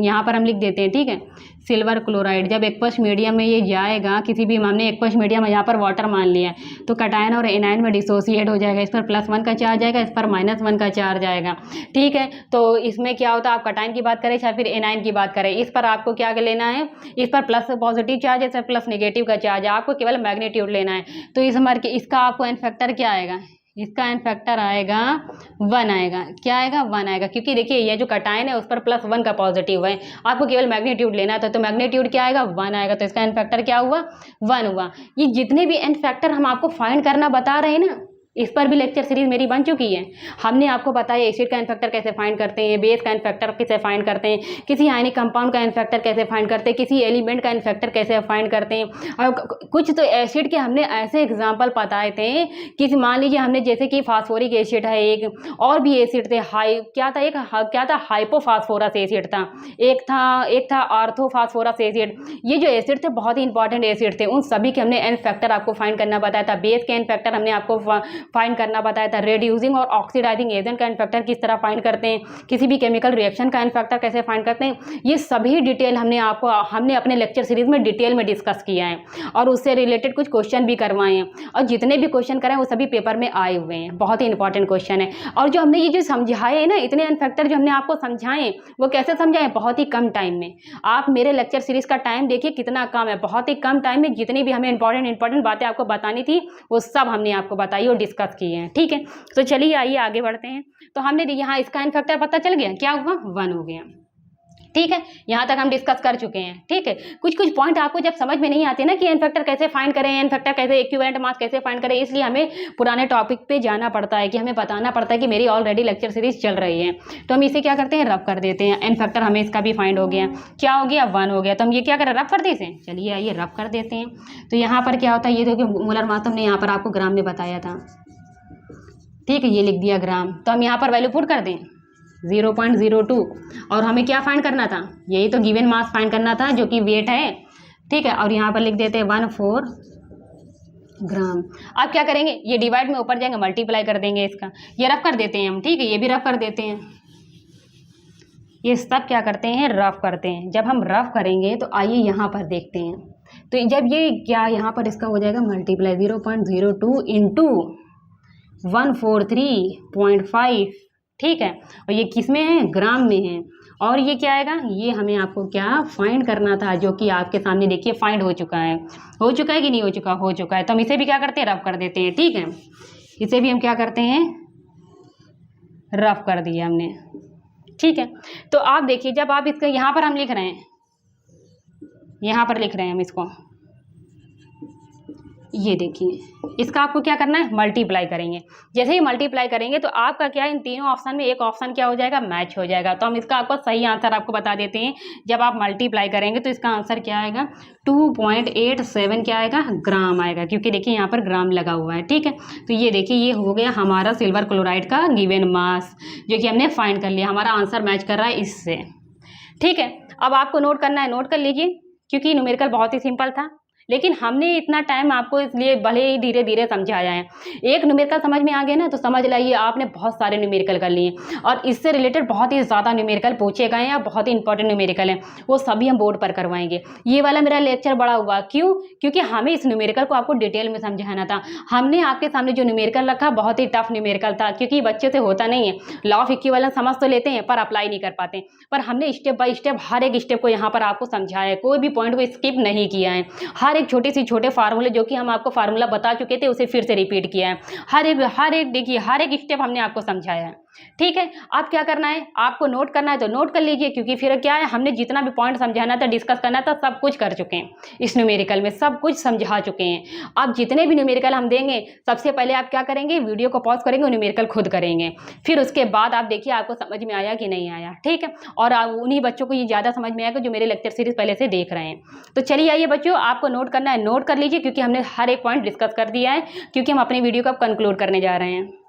यहाँ पर हम लिख देते हैं। ठीक है, सिल्वर क्लोराइड जब एक्वस मीडियम में ये जाएगा, किसी भी हमने एक्वस मीडियम यहाँ पर वाटर मान लिया है, तो कटायन और एनायन में डिसोसिएट हो जाएगा। इस पर +1 का चार्ज आएगा, इस पर -1 का चार्ज आएगा। ठीक है, तो इसमें क्या होता है, आप कटायन की बात करें या फिर एनायन की बात करें, इस पर आपको क्या लेना है, इस पर प्लस पॉजिटिव चार्ज है, इस पर प्लस नेगेटिव का चार्ज है। आपको केवल मैग्नीट्यूड लेना है। तो इसका आपको एन फैक्टर क्या आएगा, इसका एन फैक्टर आएगा 1 आएगा। क्या आएगा, 1 आएगा, क्योंकि देखिए ये जो कटायन है उस पर +1 का पॉजिटिव है। आपको केवल मैग्नीट्यूड लेना है, तो मैग्नीट्यूड क्या आएगा, 1 आएगा। तो इसका एन फैक्टर क्या हुआ, 1 हुआ। ये जितने भी एन फैक्टर हम आपको फाइंड करना बता रहे हैं ना, इस पर भी लेक्चर सीरीज मेरी बन चुकी है। हमने आपको बताया एसिड का एन फैक्टर कैसे फाइंड करते हैं, बेस का एन फैक्टर कैसे फाइंड करते हैं, किसी आयनिक कंपाउंड का एन फैक्टर कैसे फाइंड करते हैं, किसी एलिमेंट का एन फैक्टर कैसे फाइंड करते हैं। और कुछ तो एसिड के हमने ऐसे एग्जाम्पल बताए थे कि मान लीजिए हमने जैसे कि फास्फोरिक एसिड है एक, और भी एसिड थे, क्या था हाइपोफास्फोरस एसिड था, एक था ऑर्थोफास्फोरस एसिड। ये जो एसिड थे बहुत ही इंपॉर्टेंट एसिड थे, उन सभी के हमने एन फैक्टर आपको फाइंड करना बताया था। बेस के एन फैक्टर हमने आपको फाइंड करना बताया था। रेड्यूसिंग और ऑक्सीडाइजिंग एजेंट का एन फैक्टर किस तरह फाइंड करते हैं, किसी भी केमिकल रिएक्शन का एन फैक्टर कैसे फाइंड करते हैं, ये सभी डिटेल हमने अपने लेक्चर सीरीज में डिटेल में डिस्कस किया है और उससे रिलेटेड कुछ क्वेश्चन भी करवाए हैं। और जितने भी क्वेश्चन कराए वो सभी पेपर में आए हुए हैं, बहुत ही इंपॉर्टेंट क्वेश्चन है। और जो हमने ये जो समझाए हैं ना, इतने एन फैक्टर जो हमने आपको समझाए, वो कैसे समझाए, बहुत ही कम टाइम में। आप मेरे लेक्चर सीरीज का टाइम देखिए कितना कम है, बहुत ही कम टाइम में जितनी भी हमें इंपॉर्टेंट बातें आपको बतानी थी वो सब हमने आपको बताई और डिस्कस किए हैं। ठीक है, तो चलिए आइए आगे बढ़ते हैं। तो हमने यहाँ इसका एन फैक्टर पता चल गया, क्या हुआ, 1 हो गया। ठीक है, यहाँ तक हम डिस्कस कर चुके हैं। ठीक है, कुछ पॉइंट आपको जब समझ में नहीं आते ना कि एन फैक्टर कैसे फाइंड करें, एन फैक्टर कैसे, इक्विवेलेंट मास कैसे फाइंड करें, इसलिए हमें पुराने टॉपिक पे जाना पड़ता है कि हमें बताना पड़ता है कि मेरी ऑलरेडी लेक्चर सीरीज चल रही है। तो हम इसे क्या करते हैं, रब कर देते हैं। एन फैक्टर हमें इसका भी फाइंड हो गया, क्या हो गया, 1 हो गया। तो हम ये क्या करें, रब कर देते हैं। चलिए आइए रब कर देते हैं। तो यहाँ पर क्या होता है, ये देखिए मोलर मास हमने यहाँ पर आपको ग्राम में बताया था। ठीक है, ये लिख दिया ग्राम। तो हम यहाँ पर वैल्यू पुट कर दें 0.02, और हमें क्या फाइंड करना था, यही तो गिवन मास फाइंड करना था जो कि वेट है। ठीक है, और यहाँ पर लिख देते हैं 14 ग्राम। अब क्या करेंगे, ये डिवाइड में ऊपर जाएंगे, मल्टीप्लाई कर देंगे इसका, ये रफ कर देते हैं हम। ठीक है, ये भी रफ कर देते हैं, ये सब क्या करते हैं, रफ करते हैं। जब हम रफ करेंगे तो आइए यहाँ पर देखते हैं। तो जब ये क्या यहाँ पर इसका हो जाएगा मल्टीप्लाई 0.02 इंटू 143.5। ठीक है, और ये किस में है, ग्राम में है। और ये क्या आएगा, ये हमें आपको क्या फाइंड करना था, जो कि आपके सामने देखिए फाइंड हो चुका है कि नहीं हो चुका, हो चुका है। तो हम इसे भी क्या करते हैं, रफ कर देते हैं। ठीक है, इसे भी हम क्या करते हैं, रफ कर दिया हमने। ठीक है, तो आप देखिए जब आप इसका यहाँ पर हम लिख रहे हैं, यहाँ पर लिख रहे हैं हम इसको, ये देखिए इसका आपको क्या करना है, मल्टीप्लाई करेंगे। जैसे ही मल्टीप्लाई करेंगे तो आपका क्या है, इन तीनों ऑप्शन में एक ऑप्शन क्या हो जाएगा, मैच हो जाएगा। तो हम इसका आपको सही आंसर आपको बता देते हैं। जब आप मल्टीप्लाई करेंगे तो इसका आंसर क्या आएगा, 2.87 क्या आएगा, ग्राम आएगा, क्योंकि देखिए यहाँ पर ग्राम लगा हुआ है। ठीक है, तो ये देखिए ये हो गया हमारा सिल्वर क्लोराइड का गिवन मास, जो कि हमने फाइंड कर लिया। हमारा आंसर मैच कर रहा है इससे। ठीक है, अब आपको नोट करना है, नोट कर लीजिए, क्योंकि न्यूमेरिकल बहुत ही सिंपल था, लेकिन हमने इतना टाइम आपको इसलिए भले ही धीरे धीरे समझाया है। एक न्यूमेरिकल समझ में आ गया ना, तो समझ लाइए आपने बहुत सारे न्यूमेरिकल कर लिए, और इससे रिलेटेड बहुत ही ज़्यादा न्यूमेरिकल पूछे गए हैं, बहुत ही इंपॉर्टेंट न्यूमेरिकल हैं, वो सभी हम बोर्ड पर करवाएंगे। ये वाला मेरा लेक्चर बड़ा हुआ क्यों, क्योंकि हमें इस न्यूमेरिकल को आपको डिटेल में समझाना था। हमने आपके सामने जो न्यूमेरिकल रखा बहुत ही टफ न्यूमेरिकल था, क्योंकि बच्चे से होता नहीं है। लॉ ऑफ इक्विवेलेंस समझ तो लेते हैं पर अप्लाई नहीं कर पाते, पर हमने स्टेप बाय स्टेप हर एक स्टेप को यहाँ पर आपको समझाया है, कोई भी पॉइंट को स्किप नहीं किया है। हर एक छोटे फार्मूले जो कि हम आपको फार्मूला बता चुके थे उसे फिर से रिपीट किया है। हर एक देखिए हर एक स्टेप हमने आपको समझाया है। ठीक है, आप क्या करना है, आपको नोट करना है तो नोट कर लीजिए, क्योंकि फिर क्या है, हमने जितना भी पॉइंट समझाना था, डिस्कस करना था, सब कुछ कर चुके हैं। इस न्यूमेरिकल में सब कुछ समझा चुके हैं। अब जितने भी न्यूमेरिकल हम देंगे, सबसे पहले आप क्या करेंगे, वीडियो को पॉज करेंगे और न्यूमेरिकल खुद करेंगे। फिर उसके बाद आप देखिए आपको समझ में आया कि नहीं आया। ठीक है, और उन्हीं बच्चों को ये ज़्यादा समझ में आएगा जो मेरे लेक्चर सीरीज पहले से देख रहे हैं। तो चलिए आइए बच्चों, आपको नोट करना है, नोट कर लीजिए, क्योंकि हमने हर एक पॉइंट डिस्कस कर दिया है, क्योंकि हम अपनी वीडियो को अब कंक्लूड करने जा रहे हैं।